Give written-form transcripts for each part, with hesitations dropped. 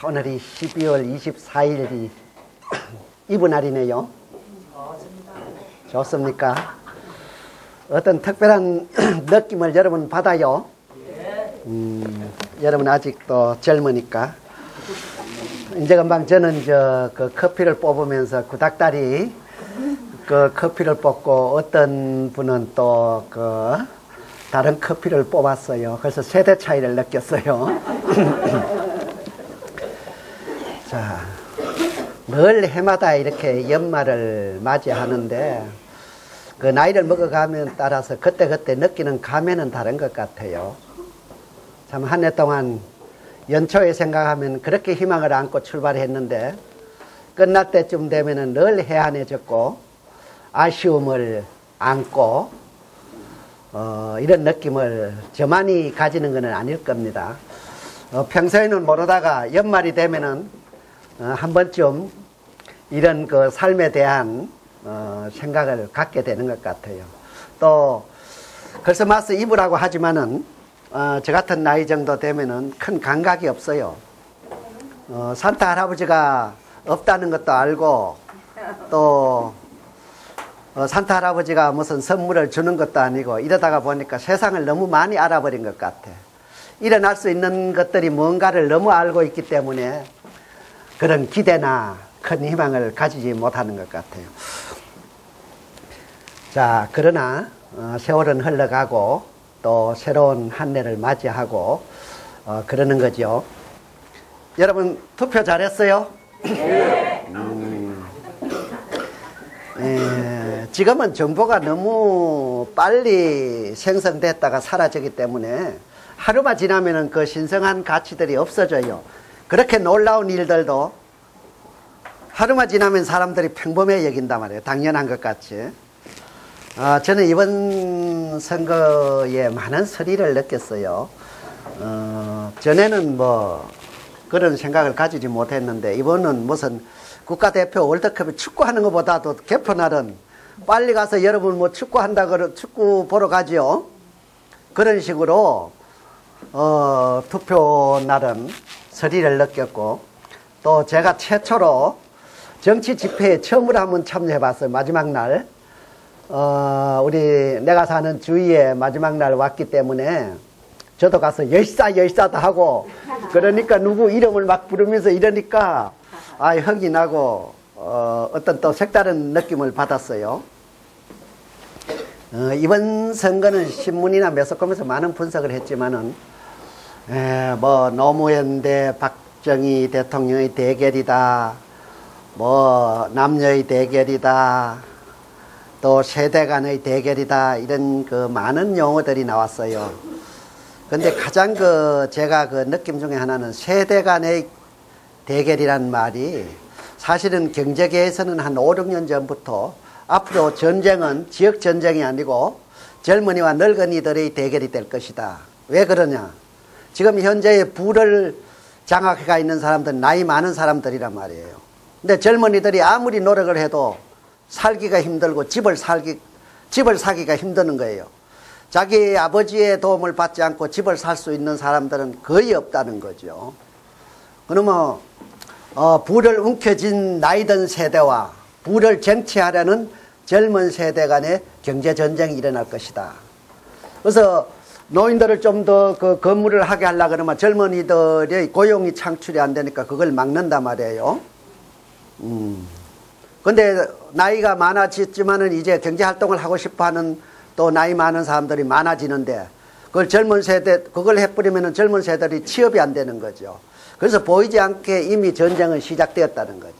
오늘이 12월 24일이 이브 날이네요. 좋습니까? 어떤 특별한 느낌을 여러분 받아요? 여러분 아직도 젊으니까. 이제 금방 저는 그 커피를 뽑으면서 구닥다리 그 커피를 뽑고 어떤 분은 또 그 다른 커피를 뽑았어요. 그래서 세대 차이를 느꼈어요. 자, 늘 해마다 이렇게 연말을 맞이하는데 그 나이를 먹어가면 따라서 그때그때 느끼는 감회는 다른 것 같아요. 참 한 해 동안 연초에 생각하면 그렇게 희망을 안고 출발했는데 끝날 때쯤 되면은 늘 해안해졌고 아쉬움을 안고 이런 느낌을 저만이 가지는 것은 아닐 겁니다. 평소에는 모르다가 연말이 되면은 한 번쯤 이런 그 삶에 대한 생각을 갖게 되는 것 같아요. 또 크리스마스 이브라고 하지만은 저 같은 나이 정도 되면은 큰 감각이 없어요. 산타 할아버지가 없다는 것도 알고 또 산타 할아버지가 무슨 선물을 주는 것도 아니고 이러다가 보니까 세상을 너무 많이 알아버린 것 같아. 일어날 수 있는 것들이 뭔가를 너무 알고 있기 때문에 그런 기대나 큰 희망을 가지지 못하는 것 같아요. 자, 그러나 세월은 흘러가고 또 새로운 한 해를 맞이하고 그러는 거죠. 여러분 투표 잘했어요? 네. 지금은 정보가 너무 빨리 생성됐다가 사라지기 때문에 하루만 지나면은 그 신성한 가치들이 없어져요. 그렇게 놀라운 일들도 하루만 지나면 사람들이 평범해 여긴단 말이에요. 당연한 것 같이. 저는 이번 선거에 많은 서리를 느꼈어요. 전에는 뭐 그런 생각을 가지지 못했는데 이번은 무슨 국가대표 월드컵에 축구하는 것보다도 개표날은 빨리 가서 여러분 뭐 축구한다 그러 축구 보러 가지요. 그런 식으로 투표날은 서리를 느꼈고 또 제가 최초로 정치 집회에 처음으로 한번 참여해 봤어요. 마지막 날. 내가 사는 주위에 마지막 날 왔기 때문에 저도 가서 열사도 하고 그러니까 누구 이름을 막 부르면서 이러니까 흥이 나고 어떤 또 색다른 느낌을 받았어요. 이번 선거는 신문이나 매스컴에서 많은 분석을 했지만은 뭐 노무현 대 박정희 대통령의 대결이다, 뭐 남녀의 대결이다, 또 세대 간의 대결이다, 이런 그 많은 용어들이 나왔어요. 근데 가장 제가 그 느낌 중에 하나는 세대 간의 대결이란 말이 사실은 경제계에서는 한 5, 6년 전부터 앞으로 전쟁은 지역 전쟁이 아니고 젊은이와 늙은이들의 대결이 될 것이다. 왜 그러냐? 지금 현재의 부를 장악해가 있는 사람들은 나이 많은 사람들이란 말이에요. 근데 젊은이들이 아무리 노력을 해도 살기가 힘들고 집을 사기가 힘드는 거예요. 자기 아버지의 도움을 받지 않고 집을 살 수 있는 사람들은 거의 없다는 거죠. 그러면 부를 움켜쥔 나이든 세대와 부를 쟁취하려는 젊은 세대 간의 경제전쟁이 일어날 것이다. 그래서 노인들을 좀 더 그 근무를 하게 하려고 그러면 젊은이들의 고용이 창출이 안 되니까 그걸 막는단 말이에요. 근데 나이가 많아졌지만은 이제 경제활동을 하고 싶어 하는 또 나이 많은 사람들이 많아지는데 그걸 그걸 해버리면은 젊은 세대들이 취업이 안 되는 거죠. 그래서 보이지 않게 이미 전쟁은 시작되었다는 거죠.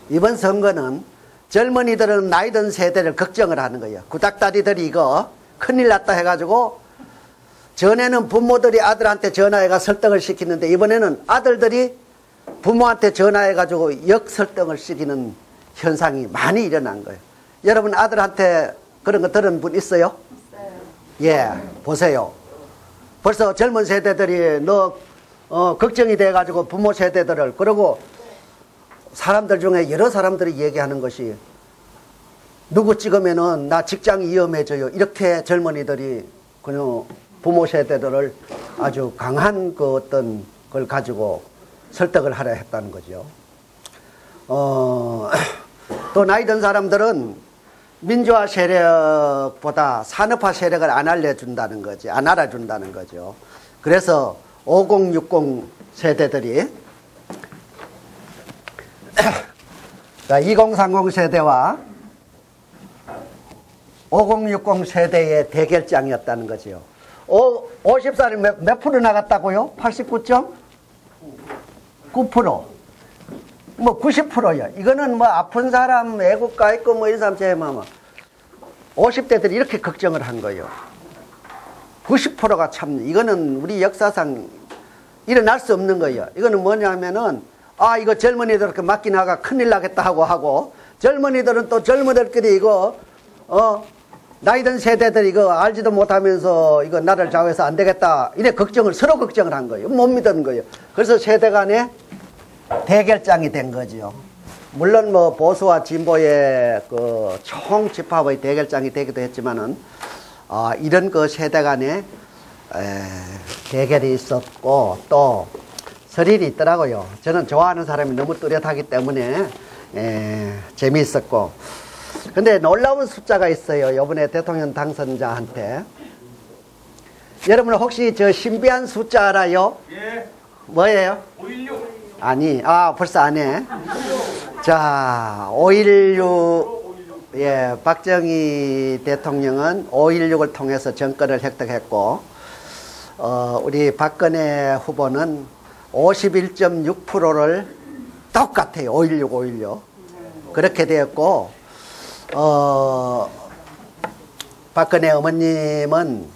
이번 선거는 젊은이들은 나이 든 세대를 걱정을 하는 거예요. 구닥다리들이 이거 큰일 났다 해가지고 전에는 부모들이 아들한테 전화해가 설득을 시키는데 이번에는 아들들이 부모한테 전화해가지고 역설득을 시키는 현상이 많이 일어난 거예요. 여러분 아들한테 그런 거 들은 분 있어요? 있어요. 예, 보세요. 벌써 젊은 세대들이 걱정이 돼가지고 부모 세대들을 그러고 사람들 중에 여러 사람들이 얘기하는 것이 누구 찍으면은 나 직장이 위험해져요. 이렇게 젊은이들이 그냥 부모 세대들을 아주 강한 그 어떤 걸 가지고 설득을 하려 했다는 거죠. 또 나이 든 사람들은 민주화 세력보다 산업화 세력을 안 알려준다는 거지, 안 알아준다는 거죠. 그래서 50, 60 세대들이 2030 세대와 50, 60 세대의 대결장이었다는 거죠. 50살이 몇 프로 나갔다고요? 89.9%. 뭐 90%요. 이거는 뭐 아픈 사람, 애국가 있고 뭐 이런 사람 제외하면 50대들이 이렇게 걱정을 한 거예요. 90%가 참, 이거는 우리 역사상 일어날 수 없는 거예요. 이거는 뭐냐면은, 이거 젊은이들 이렇게 맡기 나가 큰일 나겠다 하고, 젊은이들은 또 젊은이들끼리 이거, 나이 든 세대들 이거 알지도 못하면서 이거 나를 좌우해서 안 되겠다. 이래 서로 걱정을 한 거예요. 못 믿은 거예요. 그래서 세대 간에 대결장이 된 거죠. 물론 뭐 보수와 진보의 그 총집합의 대결장이 되기도 했지만은, 이런 그 세대 간에 대결이 있었고, 또 설일이 있더라고요. 저는 좋아하는 사람이 너무 뚜렷하기 때문에 재미있었고, 근데 놀라운 숫자가 있어요. 이번에 대통령 당선자한테. 여러분 혹시 저 신비한 숫자 알아요? 예. 뭐예요? 516. 아니, 벌써 안 해. 자, 5.16, 예, 박정희 대통령은 5.16을 통해서 정권을 획득했고, 우리 박근혜 후보는 51.6%를 똑같아요. 5.16. 그렇게 되었고, 박근혜 어머님은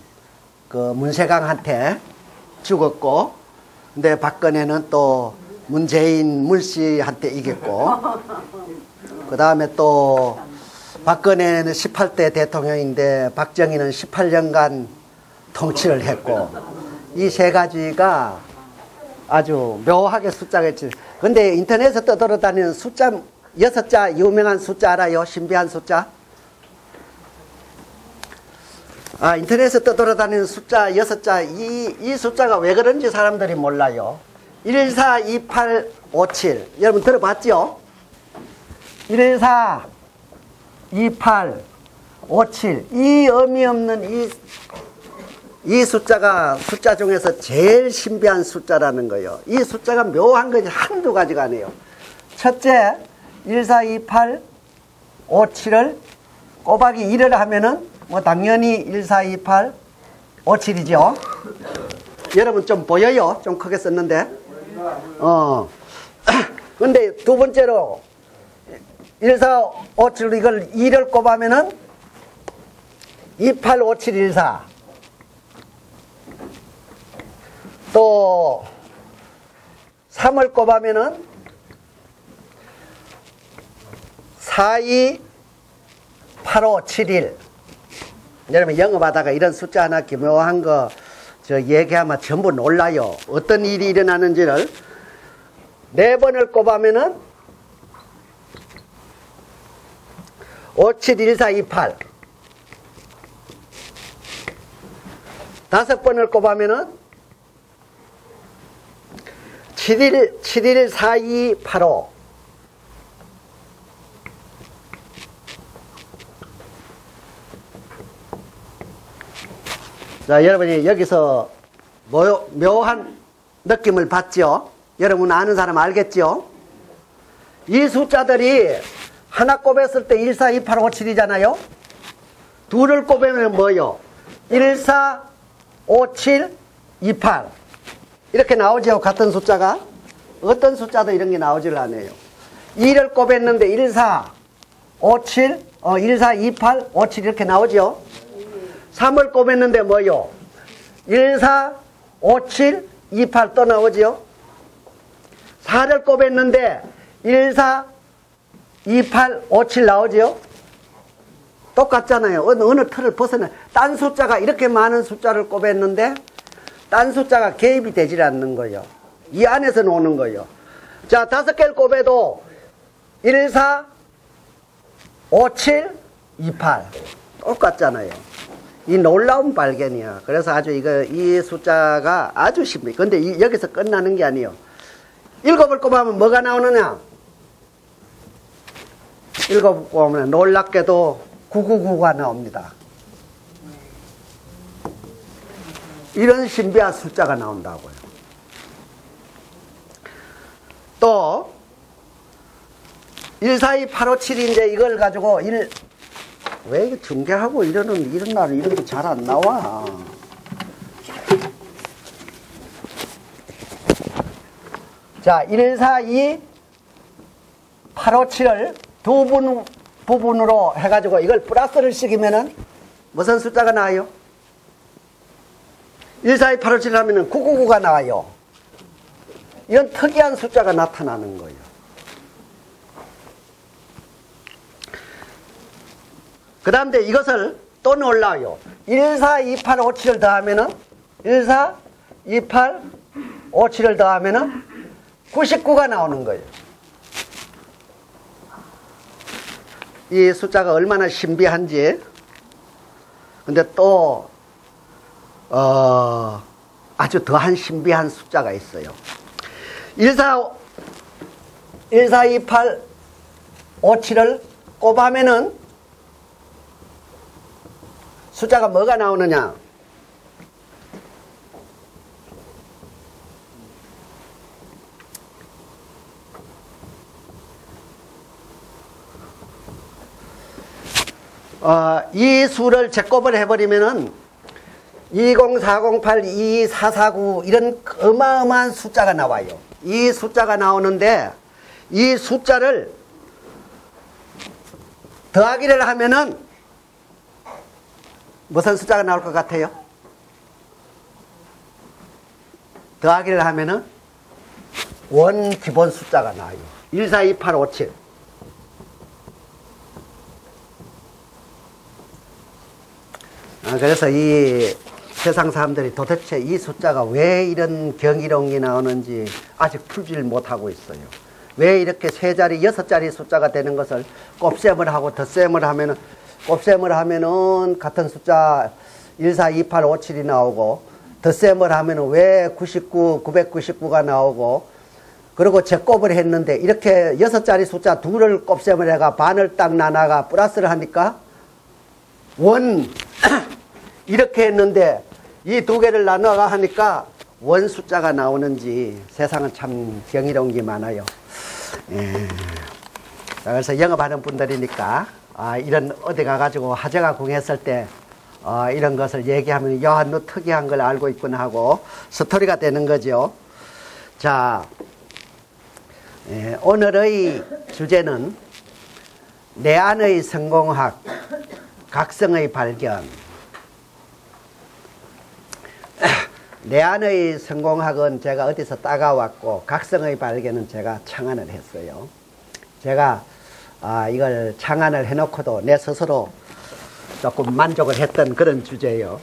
그 문세강한테 죽었고, 근데 박근혜는 또 문재인 문씨한테 이겼고, 그 다음에 또 박근혜는 18대 대통령인데 박정희는 18년간 통치를 했고, 이 세 가지가 아주 묘하게 숫자가 있지. 근데 인터넷에 떠돌아다니는 숫자 6자 유명한 숫자 알아요? 신비한 숫자? 인터넷에 떠돌아다니는 숫자 6자, 이 숫자가 왜 그런지 사람들이 몰라요. 114, 28, 57. 여러분 들어봤죠? 114, 28, 57. 이 의미 없는 이 숫자가 숫자 중에서 제일 신비한 숫자라는 거예요. 이 숫자가 묘한 것이 한두 가지가 아니에요. 첫째, 1428, 57을 곱하기 1을 하면은 뭐 당연히 1428, 57이죠. 여러분 좀 보여요? 좀 크게 썼는데. 근데 두 번째로 1457 이걸 2를 곱하면은 285714. 또 3을 곱하면은 428571. 여러분 영업하다가 이런 숫자 하나 기묘한 거 얘기하면 전부 놀라요. 어떤 일이 일어나는지를 4번을 곱하면은 571428. 5번을 곱하면은 714285. 자, 여러분이 여기서 묘한 느낌을 받죠? 여러분 아는 사람 알겠죠? 이 숫자들이 하나 곱했을 때 142857이잖아요? 둘을 곱하면 뭐요? 145728. 이렇게 나오죠? 같은 숫자가. 어떤 숫자도 이런 게 나오질 않아요. 2를 곱했는데 1457, 1428, 57 이렇게 나오죠? 3을 곱했는데 뭐요? 1457, 28 또 나오죠? 4를 곱했는데 1428, 57 나오죠? 똑같잖아요. 어느 틀을 벗어나. 딴 숫자가 이렇게 많은 숫자를 곱했는데 딴 숫자가 개입이 되질 않는 거예요. 이 안에서 노는 거예요. 자, 5개를 곱해도 14, 57, 28 똑같잖아요. 이 놀라운 발견이야. 그래서 아주 이 숫자가 아주 신비. 근데 여기서 끝나는 게 아니에요. 읽어볼 거면 하면 뭐가 나오느냐? 읽어보면 놀랍게도 999가 나옵니다. 이런 신비한 숫자가 나온다고요. 또 142857이 이제 이걸 가지고 왜 이게 중계하고 이런 날은 이런 게 잘 안 나와. 자, 142857을 두 부분으로 해가지고 이걸 플러스를 시키면은 무슨 숫자가 나와요? 142857 하면은 999가 나와요. 이런 특이한 숫자가 나타나는 거예요. 그 다음에 이것을 또 놀라요. 142857을 더하면은 142857을 더하면은 99가 나오는 거예요. 이 숫자가 얼마나 신비한지. 근데 또 아주 더한 신비한 숫자가 있어요. 142857을 곱하면은 숫자가 뭐가 나오느냐? 이 수를 제곱을 해버리면은 20408, 22449 이런 어마어마한 숫자가 나와요. 이 숫자가 나오는데 이 숫자를 더하기를 하면은 무슨 숫자가 나올 것 같아요? 더하기를 하면은 원 기본 숫자가 나와요. 142857. 그래서 이 세상 사람들이 도대체 이 숫자가 왜 이런 경이로움이 나오는지 아직 풀지를 못하고 있어요. 왜 이렇게 세 자리, 여섯 자리 숫자가 되는 것을 곱셈을 하고 덧셈을 하면은, 곱셈을 하면은 같은 숫자 142857이 나오고, 덧셈을 하면은 왜 99, 999가 나오고, 그리고 제곱을 했는데 이렇게 여섯 자리 숫자 둘을 곱셈을 해가 반을 딱 나눠가 플러스를 하니까 원 이렇게 했는데 이 두 개를 나눠가 하니까 원 숫자가 나오는지 세상은 참 경이로운 게 많아요. 그래서 영업하는 분들이니까 이런 어디 가가지고 하재가 궁했을 때 이런 것을 얘기하면 야, 너 특이한 걸 알고 있구나 하고 스토리가 되는 거죠. 자, 오늘의 주제는 내 안의 성공학, 각성의 발견. 내 안의 성공학은 제가 어디서 따가왔고 각성의 발견은 제가 창안을 했어요. 제가 이걸 창안을 해놓고도 내 스스로 조금 만족을 했던 그런 주제예요.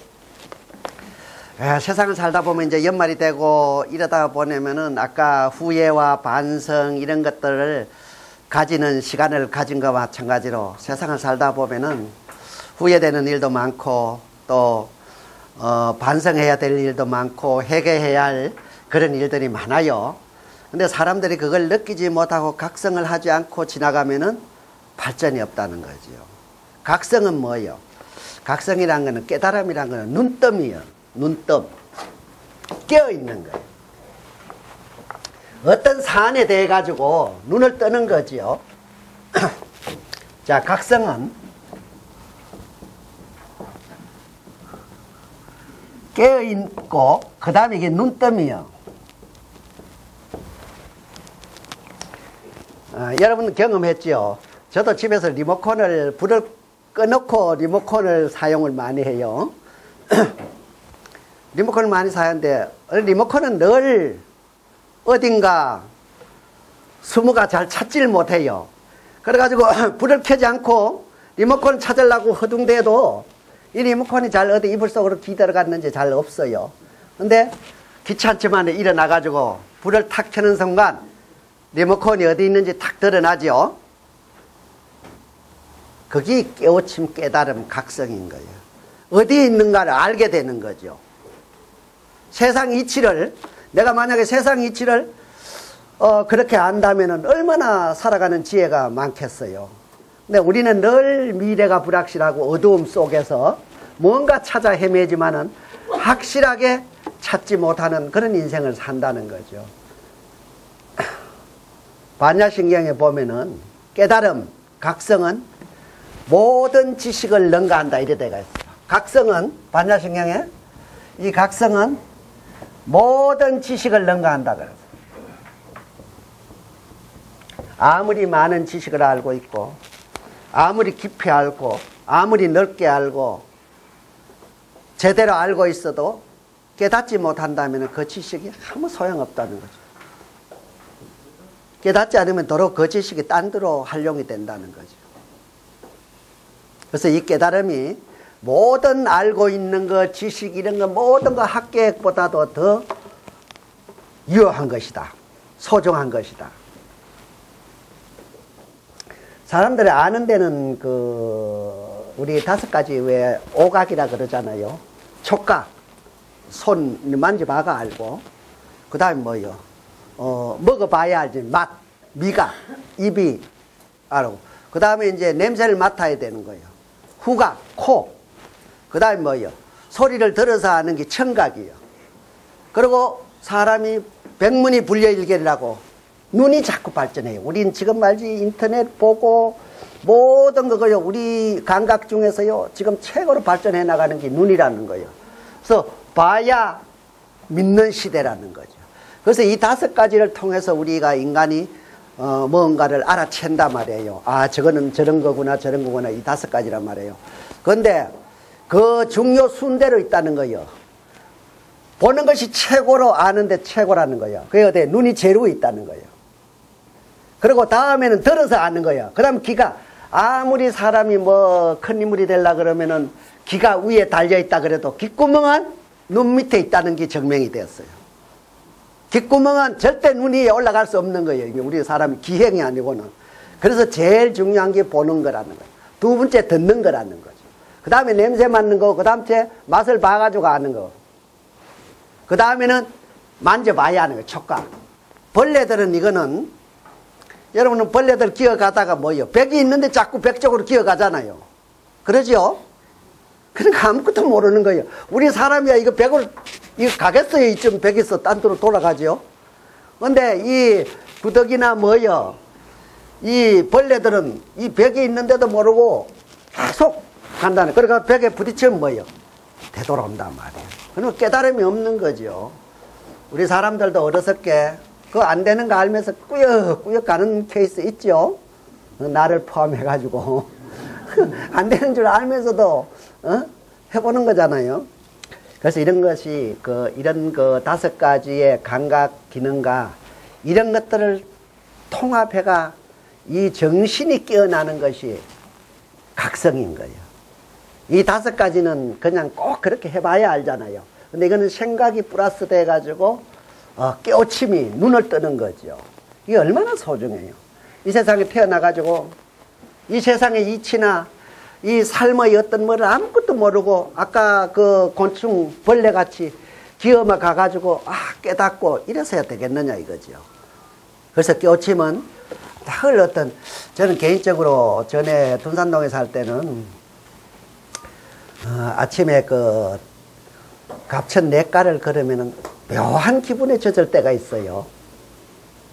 세상을 살다 보면 이제 연말이 되고 이러다 보면은 아까 후회와 반성 이런 것들을 가지는 시간을 가진 것과 마찬가지로 세상을 살다 보면은 후회되는 일도 많고 또 반성해야 될 일도 많고 회개해야 할 그런 일들이 많아요. 근데 사람들이 그걸 느끼지 못하고 각성을 하지 않고 지나가면은 발전이 없다는 거죠. 각성은 뭐예요? 각성이란 거는 깨달음이란 거는 눈뜸이에요. 눈뜸. 깨어있는 거예요. 어떤 사안에 대해 가지고 눈을 뜨는 거지요. 자, 각성은 깨어있고 그 다음에 이게 눈뜸이요. 여러분 경험했죠? 저도 집에서 리모컨을 불을 꺼놓고 리모컨을 사용을 많이 해요. 리모컨을 많이 사용하는데 리모컨은 늘 어딘가 스무가 잘 찾지를 못해요. 그래가지고 불을 켜지 않고 리모컨을 찾으려고 허둥대도 이 리모컨이 잘 어디 이불 속으로 기 들어갔는지 잘 없어요. 근데 귀찮지만 일어나가지고 불을 탁 켜는 순간 리모컨이 어디 있는지 탁 드러나죠. 그게 깨우침, 깨달음, 각성인 거예요. 어디에 있는가를 알게 되는 거죠. 세상 이치를, 내가 만약에 세상 이치를 그렇게 안다면 얼마나 살아가는 지혜가 많겠어요. 근데 우리는 늘 미래가 불확실하고 어두움 속에서 뭔가 찾아 헤매지만은 확실하게 찾지 못하는 그런 인생을 산다는 거죠. 반야신경에 보면은 깨달음, 각성은 모든 지식을 능가한다 이래 되어 있어요. 각성은, 반야신경에 이 각성은 모든 지식을 능가한다 그래서 아무리 많은 지식을 알고 있고 아무리 깊이 알고 아무리 넓게 알고 제대로 알고 있어도 깨닫지 못한다면 그 지식이 아무 소용없다는 거죠. 깨닫지 않으면 도로 그 지식이 딴 데로 활용이 된다는 거죠. 그래서 이 깨달음이 모든 알고 있는 거, 지식 이런 거 모든 거 학계보다도 더 유효한 것이다. 소중한 것이다. 사람들이 아는 데는 우리 5가지 왜 오각이라 그러잖아요. 촉각, 손 만져봐가 알고, 그 다음에 뭐요? 먹어봐야 알지. 맛, 미각, 입이 알고, 그 다음에 이제 냄새를 맡아야 되는 거예요. 후각, 코, 그 다음에 뭐요? 소리를 들어서 아는 게 청각이에요. 그리고 사람이 백문이 불여일견이라고 눈이 자꾸 발전해요. 우린 지금 말지 인터넷 보고 모든 거요. 우리 감각 중에서요. 지금 최고로 발전해 나가는 게 눈이라는 거예요. 그래서 봐야 믿는 시대라는 거죠. 그래서 이 5가지를 통해서 우리가 인간이 뭔가를 알아챈단 말이에요. 아, 저거는 저런 거구나, 저런 거구나, 이 5가지란 말이에요. 그런데 그 중요 순대로 있다는 거예요. 보는 것이 최고로 아는데 최고라는 거예요. 그게 어때? 눈이 제일 위에 있다는 거예요. 그리고 다음에는 들어서 아는 거예요. 그 다음 귀가, 아무리 사람이 뭐 큰 인물이 되려고 그러면은 귀가 위에 달려있다 그래도 귓구멍은 눈 밑에 있다는 게 증명이 되었어요. 귓구멍은 절대 눈 위에 올라갈 수 없는 거예요. 이게 우리 사람이 기행이 아니고는. 그래서 제일 중요한 게 보는 거라는 거예요. 두 번째 듣는 거라는 거죠. 그 다음에 냄새 맡는 거, 그 다음째 맛을 봐가지고 아는 거. 그 다음에는 만져봐야 하는 거예요. 촉각. 벌레들은 이거는, 여러분은 벌레들 기어가다가 뭐예요? 벽이 있는데 자꾸 벽 쪽으로 기어가잖아요. 그러죠? 그러니까 아무것도 모르는 거예요. 우리 사람이야 이거 벽을, 이거 가겠어요? 이쯤 벽에서 딴 데로 돌아가죠? 근데 이 구더기나 뭐예요? 이 벌레들은 이 벽에 있는데도 모르고 계속 간다는. 그러니까 벽에 부딪히면 뭐예요? 되돌아온단 말이에요. 그러면 깨달음이 없는 거죠. 우리 사람들도 어렸을게 그거 안 되는 거 알면서 꾸역꾸역 가는 케이스 있죠? 나를 포함해가지고. 안 되는 줄 알면서도, 해보는 거잖아요. 그래서 이런 것이, 이런 5가지의 감각 기능과 이런 것들을 통합해가 이 정신이 깨어나는 것이 각성인 거예요. 이 5가지는 그냥 꼭 그렇게 해봐야 알잖아요. 근데 이거는 생각이 플러스 돼가지고, 깨우침이 눈을 뜨는 거죠. 이게 얼마나 소중해요. 이 세상에 태어나가지고 이 세상의 이치나 이 삶의 어떤 뭐를 아무것도 모르고 아까 그 곤충 벌레같이 기어만 가가지고 깨닫고 이래서야 되겠느냐 이거죠. 그래서 깨우침은 늘 어떤, 저는 개인적으로 전에 둔산동에 살 때는 아침에 갑천 냇가를 걸으면은 묘한 기분에 젖을 때가 있어요.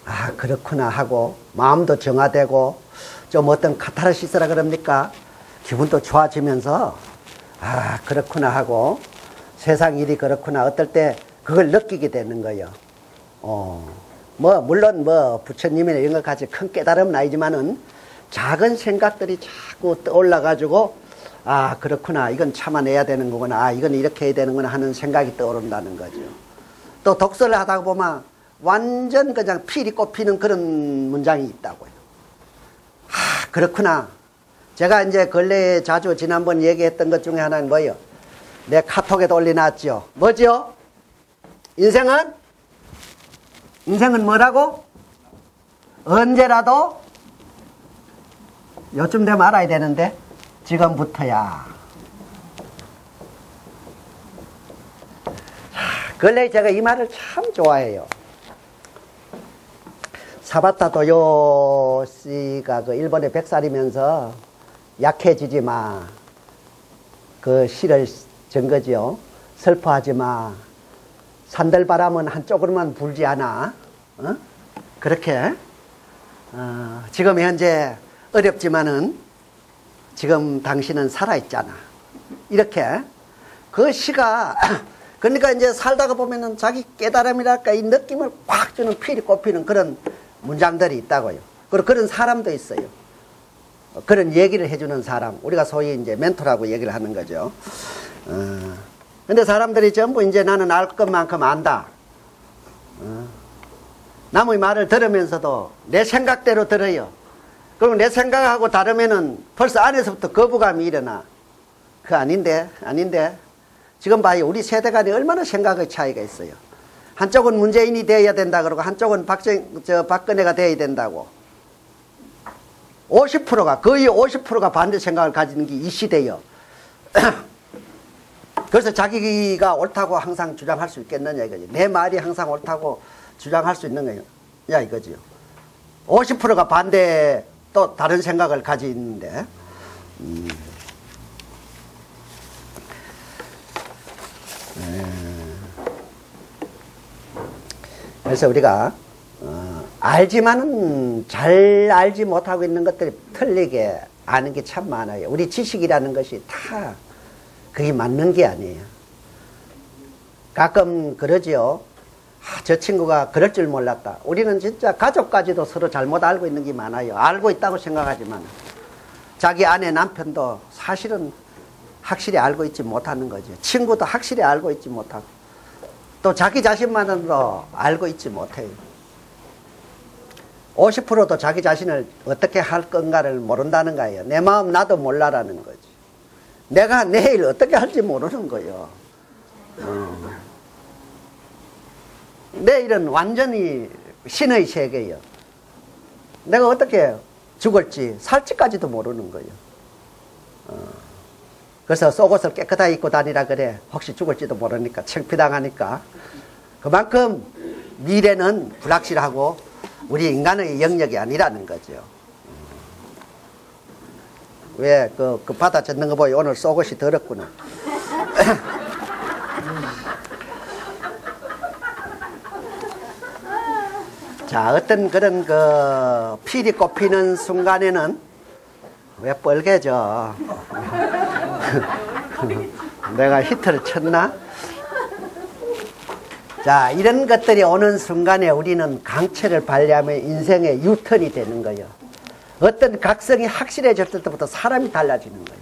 아, 그렇구나 하고 마음도 정화되고 좀 어떤 카타르시스라 그럽니까? 기분도 좋아지면서 아, 그렇구나 하고 세상 일이 그렇구나. 어떨 때 그걸 느끼게 되는 거예요. 물론 부처님이나 이런 것까지 큰 깨달음은 아니지만은 작은 생각들이 자꾸 떠올라가지고 아, 그렇구나. 이건 참아내야 되는 거구나. 아, 이건 이렇게 해야 되는구나 하는 생각이 떠오른다는 거죠. 또 독서를 하다 보면 완전 그냥 필이 꼽히는 그런 문장이 있다고요. 아, 그렇구나. 제가 이제 근래에 자주 지난번 얘기했던 것 중에 하나는 뭐예요? 내 카톡에도 올려놨죠. 뭐죠? 인생은 뭐라고? 언제라도 요즘 되면 알아야 되는데 지금부터야. 근래 제가 이 말을 참 좋아해요. 사바타 도요 씨가 그 일본의 백살이면서 약해지지 마. 그 시를 전 거지요. 슬퍼하지 마. 산들바람은 한쪽으로만 불지 않아. 어? 그렇게 지금 현재 어렵지만은 지금 당신은 살아있잖아. 이렇게 그 시가 그러니까 이제 살다가 보면은 자기 깨달음이랄까 이 느낌을 확 주는 필이 꼽히는 그런 문장들이 있다고요. 그리고 그런 사람도 있어요. 그런 얘기를 해주는 사람, 우리가 소위 이제 멘토라고 얘기를 하는 거죠. 근데 사람들이 전부 이제 나는 알 것만큼 안다. 남의 말을 들으면서도 내 생각대로 들어요. 그리고 내 생각하고 다르면은 벌써 안에서부터 거부감이 일어나. 그거 아닌데. 지금 봐요. 우리 세대 간에 얼마나 생각의 차이가 있어요. 한쪽은 문재인이 되어야 된다 그러고 한쪽은 박근혜가 되어야 된다고. 50%가 거의 50%가 반대 생각을 가지는 게 이 시대예요. 그래서 자기가 옳다고 항상 주장할 수 있겠느냐 이거지. 내 말이 항상 옳다고 주장할 수 있는 거냐 이거지요. 50%가 반대 또 다른 생각을 가지는데 그래서 우리가 알지만은 잘 알지 못하고 있는 것들이 틀리게 아는 게 참 많아요. 우리 지식이라는 것이 다 그게 맞는 게 아니에요. 가끔 그러지요. 저 친구가 그럴 줄 몰랐다. 우리는 진짜 가족까지도 서로 잘못 알고 있는 게 많아요. 알고 있다고 생각하지만 자기 아내 남편도 사실은 확실히 알고 있지 못하는 거죠. 친구도 확실히 알고 있지 못하고 또 자기 자신만으로도 알고 있지 못해요. 50%도 자기 자신을 어떻게 할 건가를 모른다는 거예요. 내 마음 나도 몰라라는 거지. 내가 내일 어떻게 할지 모르는 거예요. 내일은 완전히 신의 세계예요. 내가 어떻게 죽을지 살지까지도 모르는 거예요. 그래서 속옷을 깨끗하게 입고 다니라 그래. 혹시 죽을지도 모르니까 창피당하니까. 그만큼 미래는 불확실하고 우리 인간의 영역이 아니라는 거죠. 왜 그 바다 젖는 거 보여. 오늘 속옷이 더럽구나. 자, 어떤 그런 그 필이 꼽히는 순간에는 왜 뻘개져? 내가 히트를 쳤나? 자, 이런 것들이 오는 순간에 우리는 강철을 발휘하며 인생의 유턴이 되는 거예요. 어떤 각성이 확실해졌을 때부터 사람이 달라지는 거예요.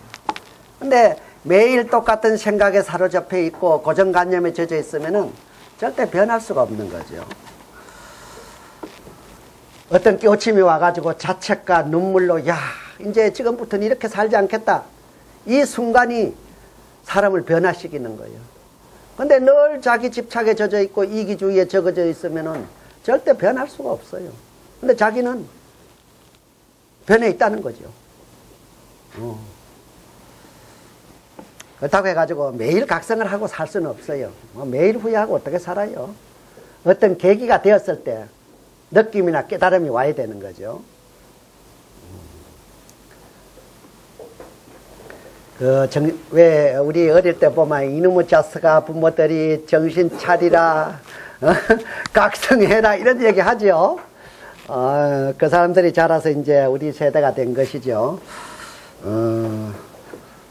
근데 매일 똑같은 생각에 사로잡혀 있고 고정관념에 젖어 있으면은 절대 변할 수가 없는 거죠. 어떤 깨우침이 와가지고 자책과 눈물로 야 이제 지금부터는 이렇게 살지 않겠다. 이 순간이 사람을 변화시키는 거예요. 근데 늘 자기 집착에 젖어 있고 이기주의에 적어져 있으면은 절대 변할 수가 없어요. 근데 자기는 변해 있다는 거죠. 그렇다고 해가지고 매일 각성을 하고 살 수는 없어요. 매일 후회하고 어떻게 살아요? 어떤 계기가 되었을 때 느낌이나 깨달음이 와야 되는 거죠. 왜 우리 어릴 때 보면 이놈의 자스가 부모들이 정신 차리라, 각성해라 이런 얘기 하죠. 그 사람들이 자라서 이제 우리 세대가 된 것이죠.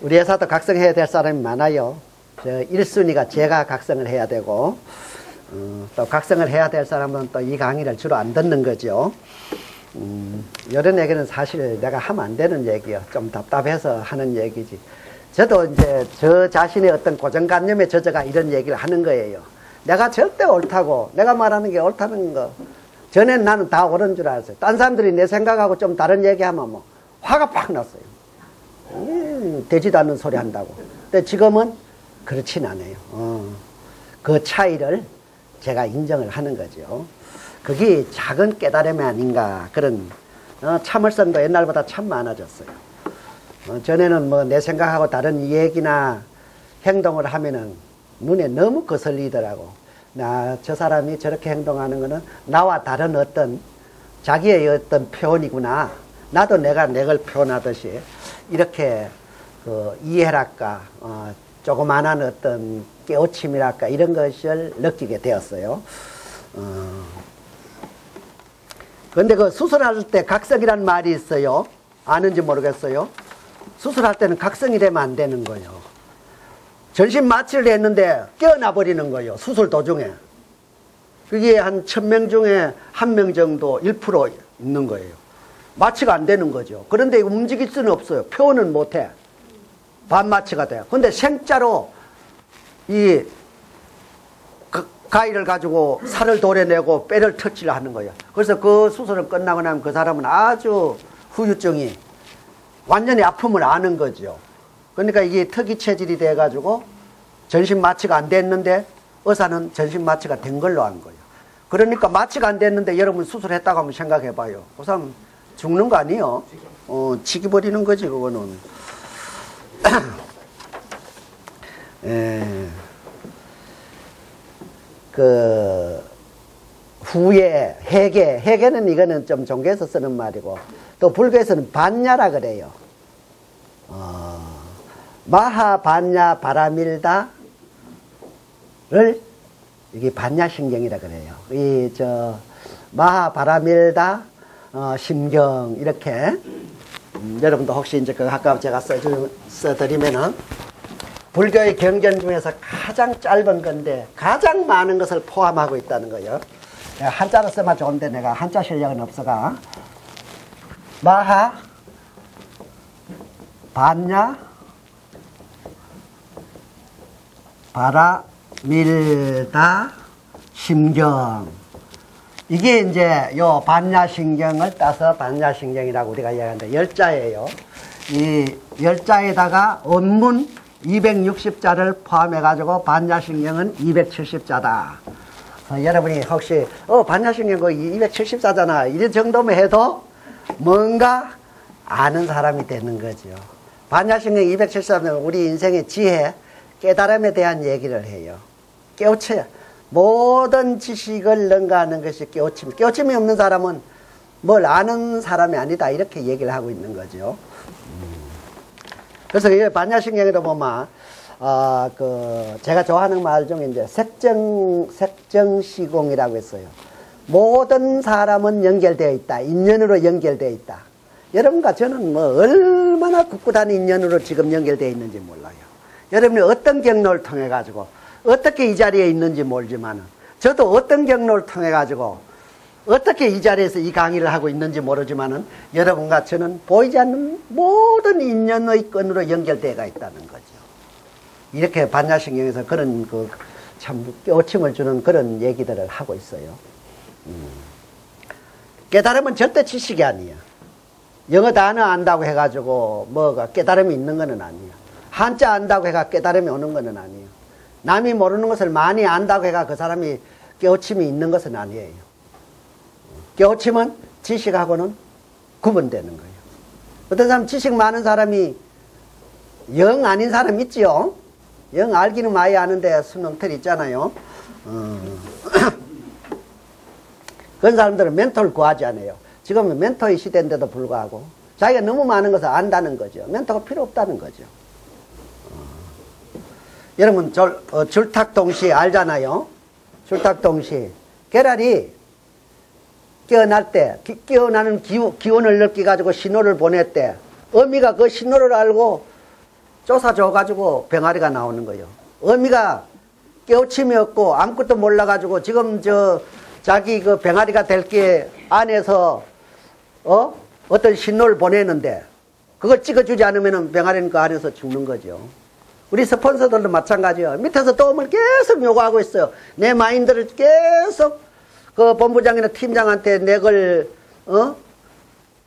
우리 회사도 각성해야 될 사람이 많아요. 1순위가 제가 각성을 해야 되고, 또 각성을 해야 될 사람은 또 이 강의를 주로 안 듣는 거죠. 이런 얘기는 사실 내가 하면 안 되는 얘기요. 좀 답답해서 하는 얘기지. 저도 이제 저 자신의 어떤 고정관념에 젖어가 이런 얘기를 하는 거예요. 내가 절대 옳다고, 내가 말하는 게 옳다는 거. 전엔 나는 다 옳은 줄 알았어요. 딴 사람들이 내 생각하고 좀 다른 얘기하면 뭐 화가 팍 났어요. 되지도 않는 소리 한다고. 근데 지금은 그렇진 않아요. 그 차이를 제가 인정을 하는 거죠. 그게 작은 깨달음이 아닌가. 그런 참을성도 옛날보다 참 많아졌어요. 전에는 뭐 내 생각하고 다른 얘기나 행동을 하면은 눈에 너무 거슬리더라고. 저 사람이 저렇게 행동하는 것은 나와 다른 어떤 자기의 어떤 표현이구나. 나도 내가 내 걸 표현하듯이 이렇게 이해랄까, 조그만한 어떤 깨우침이랄까, 이런 것을 느끼게 되었어요. 그런데 그 수술할 때 각성이라는 말이 있어요. 아는지 모르겠어요. 수술할 때는 각성이 되면 안 되는 거예요. 전신 마취를 했는데 깨어나 버리는 거예요. 수술 도중에. 그게 한 1000명 중에 1명 정도 1% 있는 거예요. 마취가 안 되는 거죠. 그런데 움직일 수는 없어요. 표현은 못해. 반마취가 돼요. 근데 생자로 이 가위를 가지고 살을 도려내고 뼈를 터치를 하는 거예요. 그래서 그 수술을 끝나고 나면 그 사람은 아주 후유증이 완전히 아픔을 아는 거죠. 그러니까 이게 특이 체질이 돼가지고 전신 마취가 안 됐는데 의사는 전신 마취가 된 걸로 한 거예요. 그러니까 마취가 안 됐는데 여러분 수술했다고 한번 생각해 봐요. 그 사람 죽는 거 아니에요? 치기버리는 거지 그거는. 후에 해계는 이거는 좀 종교에서 쓰는 말이고 또 불교에서는 반야라 그래요. 마하 반야 바라밀다를 이게 반야신경이라 그래요. 마하 바라밀다 심경 이렇게 여러분도 혹시 이제 그 아까 제가 써드리면은 불교의 경전 중에서 가장 짧은 건데 가장 많은 것을 포함하고 있다는 거예요. 내가 한자로 쓰면 좋은데 내가 한자 실력은 없어가. 마하 반야 바라밀다 심경. 이게 이제 요 반야신경을 따서 반야신경이라고 우리가 이야기하는데 열자예요. 이 열자에다가 원문 260자를 포함해 가지고 반야신경은 270자다. 여러분이 혹시 반야신경 그 270자잖아 이 정도면 해도 뭔가 아는 사람이 되는 거죠. 반야신경 270자면 우리 인생의 지혜, 깨달음에 대한 얘기를 해요. 깨우쳐야 모든 지식을 능가하는 것이 깨우침. 깨우침이 없는 사람은 뭘 아는 사람이 아니다 이렇게 얘기를 하고 있는 거죠. 그래서 이 반야신경에도 보면 제가 좋아하는 말 중에 이제 색정시공이라고 했어요. 모든 사람은 연결되어 있다. 인연으로 연결되어 있다. 여러분과 저는 뭐 얼마나 굳굳한 인연으로 지금 연결되어 있는지 몰라요. 여러분이 어떤 경로를 통해 가지고 어떻게 이 자리에 있는지 모르지만 저도 어떤 경로를 통해 가지고 어떻게 이 자리에서 이 강의를 하고 있는지 모르지만은 여러분과 저는 보이지 않는 모든 인연의 끈으로 연결되어 있다는 거죠. 이렇게 반야신경에서 그런 참 깨우침을 주는 그런 얘기들을 하고 있어요. 깨달음은 절대 지식이 아니야. 영어 단어 안다고 해가지고 뭐가 깨달음이 있는 거는 아니야. 한자 안다고 해가 깨달음이 오는 거는 아니에요. 남이 모르는 것을 많이 안다고 해가 그 사람이 깨우침이 있는 것은 아니에요. 깨우침은 지식하고는 구분되는 거예요. 어떤 사람 지식 많은 사람이 영 아닌 사람 있지요. 영 알기는 많이 아는데 수능틀 있잖아요. 그런 사람들은 멘토를 구하지 않아요. 지금은 멘토의 시대인데도 불구하고 자기가 너무 많은 것을 안다는 거죠. 멘토가 필요 없다는 거죠. 여러분 줄탁동시 알잖아요. 줄탁동시 계란이 깨어날 때 깨어나는 기운을 느껴가지고 신호를 보냈대. 어미가 그 신호를 알고 쫓아줘가지고 병아리가 나오는 거예요. 어미가 깨우침이 없고 아무것도 몰라가지고 지금 자기 그 병아리가 될 게 안에서 어떤 신호를 보내는데 그걸 찍어주지 않으면 병아리는 그 안에서 죽는 거죠. 우리 스폰서들도 마찬가지예요. 밑에서 도움을 계속 요구하고 있어요. 내 마인드를 계속 그 본부장이나 팀장한테 내걸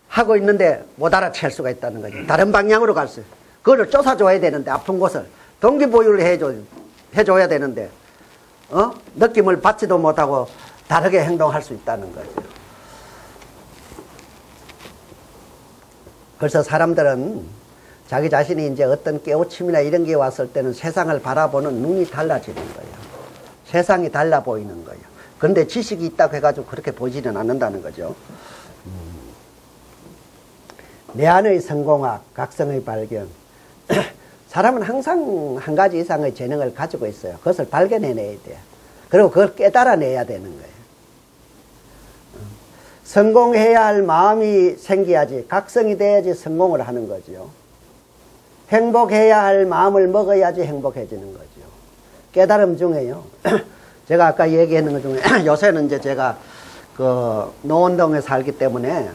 하고 있는데 못 알아챌 수가 있다는 거죠. 다른 방향으로 갈 수. 그거를 쫓아줘야 되는데 아픈 곳을 동기부여를 해줘야 되는데 느낌을 받지도 못하고 다르게 행동할 수 있다는 거죠. 그래서 사람들은 자기 자신이 이제 어떤 깨우침이나 이런 게 왔을 때는 세상을 바라보는 눈이 달라지는 거예요. 세상이 달라 보이는 거예요. 그런데 지식이 있다고 해가지고 그렇게 보지는 않는다는 거죠. 내 안의 성공학, 각성의 발견. 사람은 항상 한 가지 이상의 재능을 가지고 있어요. 그것을 발견해내야 돼요. 그리고 그걸 깨달아내야 되는 거예요. 성공해야 할 마음이 생겨야지, 각성이 돼야지 성공을 하는 거죠. 행복해야 할 마음을 먹어야지 행복해지는 거죠. 깨달음 중에요. 제가 아까 얘기했는 것 중에 요새는 이제 제가 그 노원동에 살기 때문에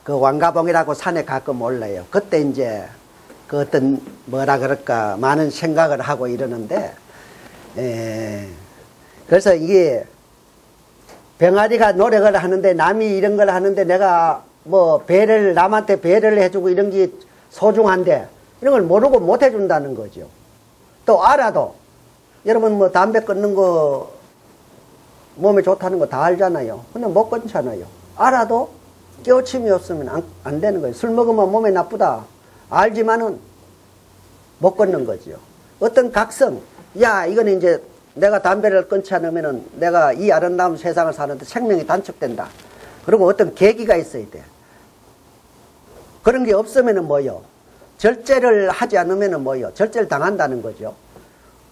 그 왕가봉이라고 산에 가끔 올라요. 그때 이제 그 어떤 뭐라 그럴까 많은 생각을 하고 이러는데, 그래서 이게 병아리가 노력을 하는데 남이 이런 걸 하는데 내가 뭐 배를 남한테 배를 해주고 이런 게 소중한데 이런 걸 모르고 못 해준다는 거죠. 또 알아도 여러분 뭐 담배 끊는 거 몸에 좋다는 거 다 알잖아요. 근데 못 끊잖아요. 알아도 깨우침이 없으면 안 되는 거예요. 술 먹으면 몸에 나쁘다 알지만은 못 끊는 거죠. 어떤 각성, 야 이거는 이제 내가 담배를 끊지 않으면은 내가 이 아름다운 세상을 사는데 생명이 단축된다. 그리고 어떤 계기가 있어야 돼. 그런 게 없으면은 뭐요? 절제를 하지 않으면은 뭐요? 절제를 당한다는 거죠.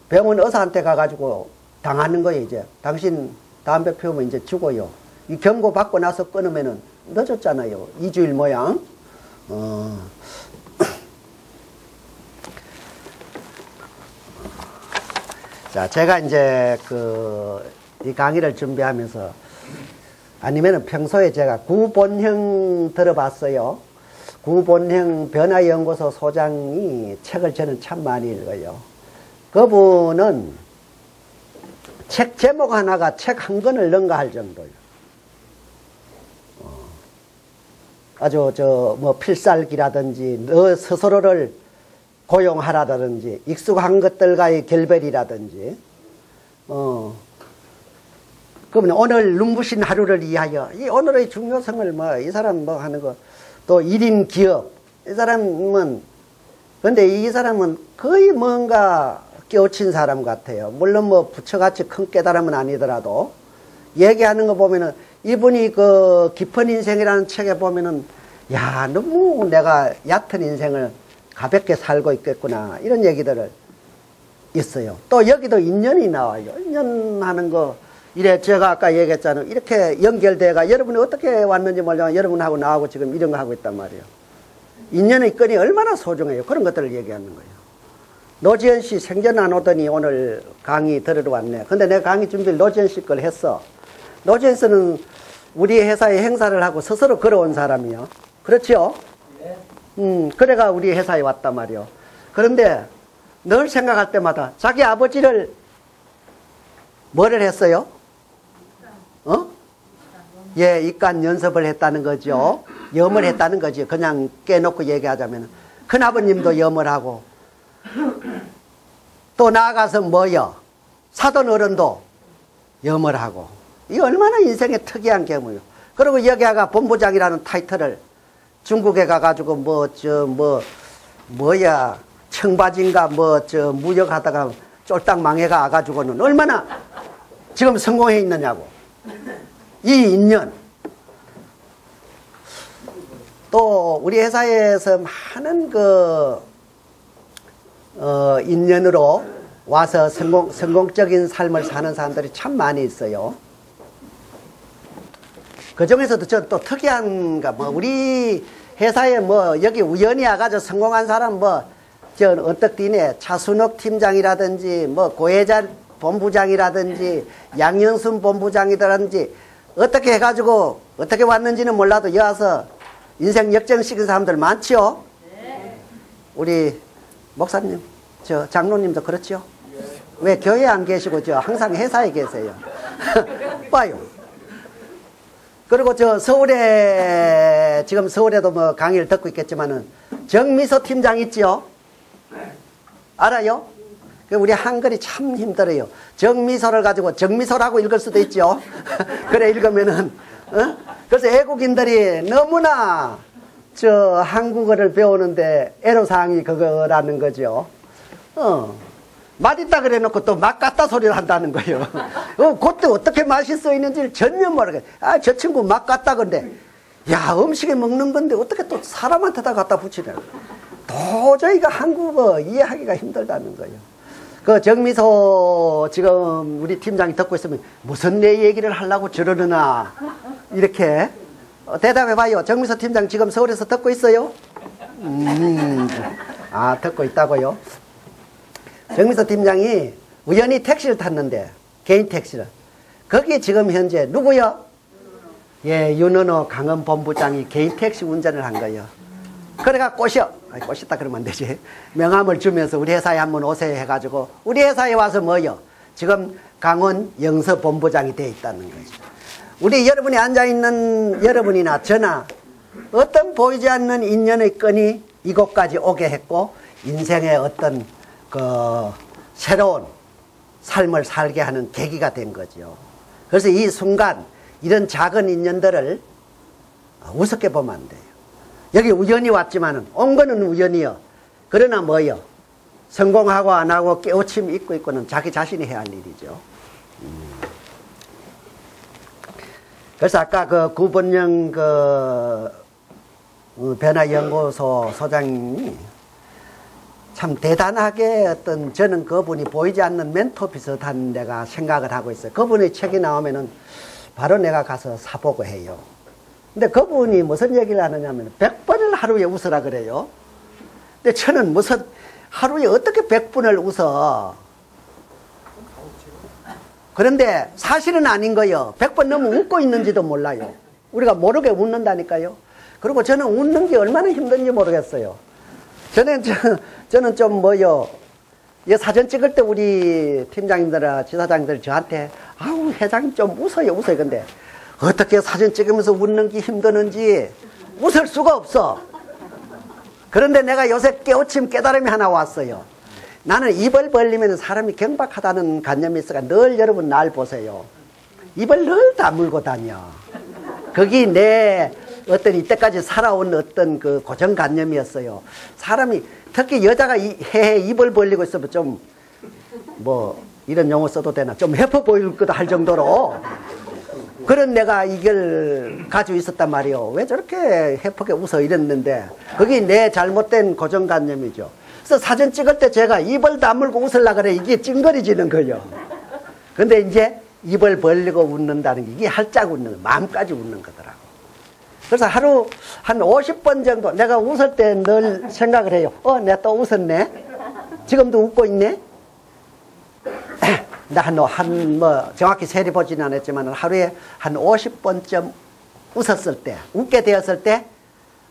병원 의사한테 가가지고 당하는 거예요. 이제 당신 담배 피우면 이제 죽어요. 이 경고 받고 나서 끊으면은 늦었잖아요. 2주일 모양. 자, 제가 이제 이 강의를 준비하면서 아니면은 평소에 제가 구본형 들어봤어요. 구본형 변화연구소 소장이 책을 저는 참 많이 읽어요. 그분은 책 제목 하나가 책 한 권을 능가할 정도예요. 아주 뭐 필살기라든지 너 스스로를 고용하라든지 익숙한 것들과의 결별이라든지 그러면 오늘 눈부신 하루를 위하여 이 오늘의 중요성을 뭐 이 사람 뭐 하는 거 또 1인 기업 이 사람은 근데 이 사람은 거의 뭔가 깨우친 사람 같아요. 물론 뭐 부처같이 큰 깨달음은 아니더라도 얘기하는 거 보면은 이분이 그 깊은 인생이라는 책에 보면은 야 너무 내가 얕은 인생을 가볍게 살고 있겠구나 이런 얘기들을 있어요. 또 여기도 인연이 나와요. 인연하는 거 이래 제가 아까 얘기했잖아요. 이렇게 연결돼가 여러분이 어떻게 왔는지 몰라 여러분하고 나하고 지금 이런 거 하고 있단 말이에요. 인연의 끈이 얼마나 소중해요. 그런 것들을 얘기하는 거예요. 노지현 씨 생전 안 오더니 오늘 강의 들으러 왔네. 근데 내가 강의 준비를 노지현 씨 걸 했어. 노지현 씨는 우리 회사에 행사를 하고 스스로 걸어온 사람이요. 그렇죠? 그래가 우리 회사에 왔단 말이요. 그런데 늘 생각할 때마다 자기 아버지를 뭐를 했어요? 예, 입간 연습을 했다는 거죠. 염을 했다는 거죠. 그냥 깨놓고 얘기하자면. 큰아버님도 염을 하고 또 나아가서 뭐요? 사돈 어른도 염을 하고. 이 얼마나 인생의 특이한 경우요. 그리고 여기가 본부장이라는 타이틀을 중국에 가가지고 뭐야 청바지인가 무역하다가 쫄딱 망해가 와가지고는 얼마나 지금 성공해 있느냐고. 이 인연. 또 우리 회사에서 많은 인연으로 와서 성공적인 삶을 사는 사람들이 참 많이 있어요. 그 중에서도 저 또 특이한 우리 회사에 여기 우연히 와가지고 성공한 사람 언뜻디네 차순옥 팀장이라든지 고혜자 본부장이라든지 양영순 본부장이라든지 어떻게 해가지고 어떻게 왔는지는 몰라도 여와서 인생 역전시킨 사람들 많지요? 네. 우리 목사님, 장로님도 그렇죠? 네. 왜 교회에 안 계시고 항상 회사에 계세요? 봐요. 그리고 서울에 지금 서울에도 강의를 듣고 있겠지만은 정미소 팀장 있지요? 알아요? 우리 한글이 참 힘들어요. 정미소를 가지고 정미소라고 읽을 수도 있죠. 그래 읽으면은 그래서 외국인들이 너무나 한국어를 배우는데 애로사항이 그거라는 거죠. 맛있다 그래 놓고 또 맛 같다 소리를 한다는 거예요. 그때 어떻게 맛이 써 있는지를 전혀 모르겠어요. 아, 저 친구 맛 같다 근데 야, 음식에 먹는 건데 어떻게 또 사람한테다 갖다 붙이냐. 도저히 한국어 이해하기가 힘들다는 거예요. 그 정미소 지금 우리 팀장이 듣고 있으면 무슨 내 얘기를 하려고 저러느나 이렇게 대답해봐요. 정미소 팀장 지금 서울에서 듣고 있어요? 아, 듣고 있다고요? 정미소 팀장이 우연히 택시를 탔는데, 개인 택시를. 거기에 지금 현재 누구요? 예, 윤은호 강원본부장이 개인 택시 운전을 한 거예요. 그래가 꼬셨다 그러면 안 되지. 명함을 주면서 우리 회사에 한번 오세요 해가지고 우리 회사에 와서 뭐요? 지금 강원 영서본부장이 되어 있다는 거죠. 우리 여러분이 앉아있는 여러분이나 저나 어떤 보이지 않는 인연의 끈이 이곳까지 오게 했고 인생의 어떤 그 새로운 삶을 살게 하는 계기가 된 거죠. 그래서 이 순간 이런 작은 인연들을 우습게 보면 안 돼요. 여기 우연히 왔지만은 온 거는 우연이요. 그러나 뭐요? 성공하고 안 하고 깨우침 있고 있고는 자기 자신이 해야 할 일이죠. 그래서 아까 그 구본영 변화연구소 소장님이 참 대단하게 어떤 저는 그분이 보이지 않는 멘토 비슷한 내가 생각을 하고 있어요. 그분의 책이 나오면은 바로 내가 가서 사보고 해요. 근데 그분이 무슨 얘기를 하느냐면 100번을 하루에 웃으라 그래요. 근데 저는 무슨 하루에 어떻게 100번을 웃어. 그런데 사실은 아닌 거예요. 100번 너무 웃고 있는지도 몰라요. 우리가 모르게 웃는다니까요. 그리고 저는 웃는 게 얼마나 힘든지 모르겠어요. 저는 좀 뭐요. 이 사진 찍을 때 우리 팀장님들, 지사장님들 저한테 아우 회장님 좀 웃어요. 근데 어떻게 사진 찍으면서 웃는 게 힘드는지 웃을 수가 없어. 그런데 내가 요새 깨달음이 하나 왔어요. 나는 입을 벌리면 사람이 경박하다는 관념이 있어가 늘 여러분 날 보세요. 입을 늘 다물고 다녀. 거기 내 어떤 이때까지 살아온 어떤 그 고정관념이었어요. 사람이 특히 여자가 입을 벌리고 있으면 좀 뭐 이런 용어 써도 되나 좀 해퍼 보일 거다 할 정도로 그런 내가 이걸 가지고 있었단 말이요. 왜 저렇게 해프게 웃어 이랬는데 그게 내 잘못된 고정관념이죠. 그래서 사진 찍을 때 제가 입을 다물고 웃으려고 그래. 이게 찡거리지는 거예요. 근데 이제 입을 벌리고 웃는다는 게 이게 활짝 웃는 거, 마음까지 웃는 거더라고. 그래서 하루 한 50번 정도 내가 웃을 때 늘 생각을 해요. 내가 또 웃었네. 지금도 웃고 있네. 뭐 정확히 세리보지는 않았지만 하루에 한 50번쯤 웃었을 때, 웃게 되었을 때,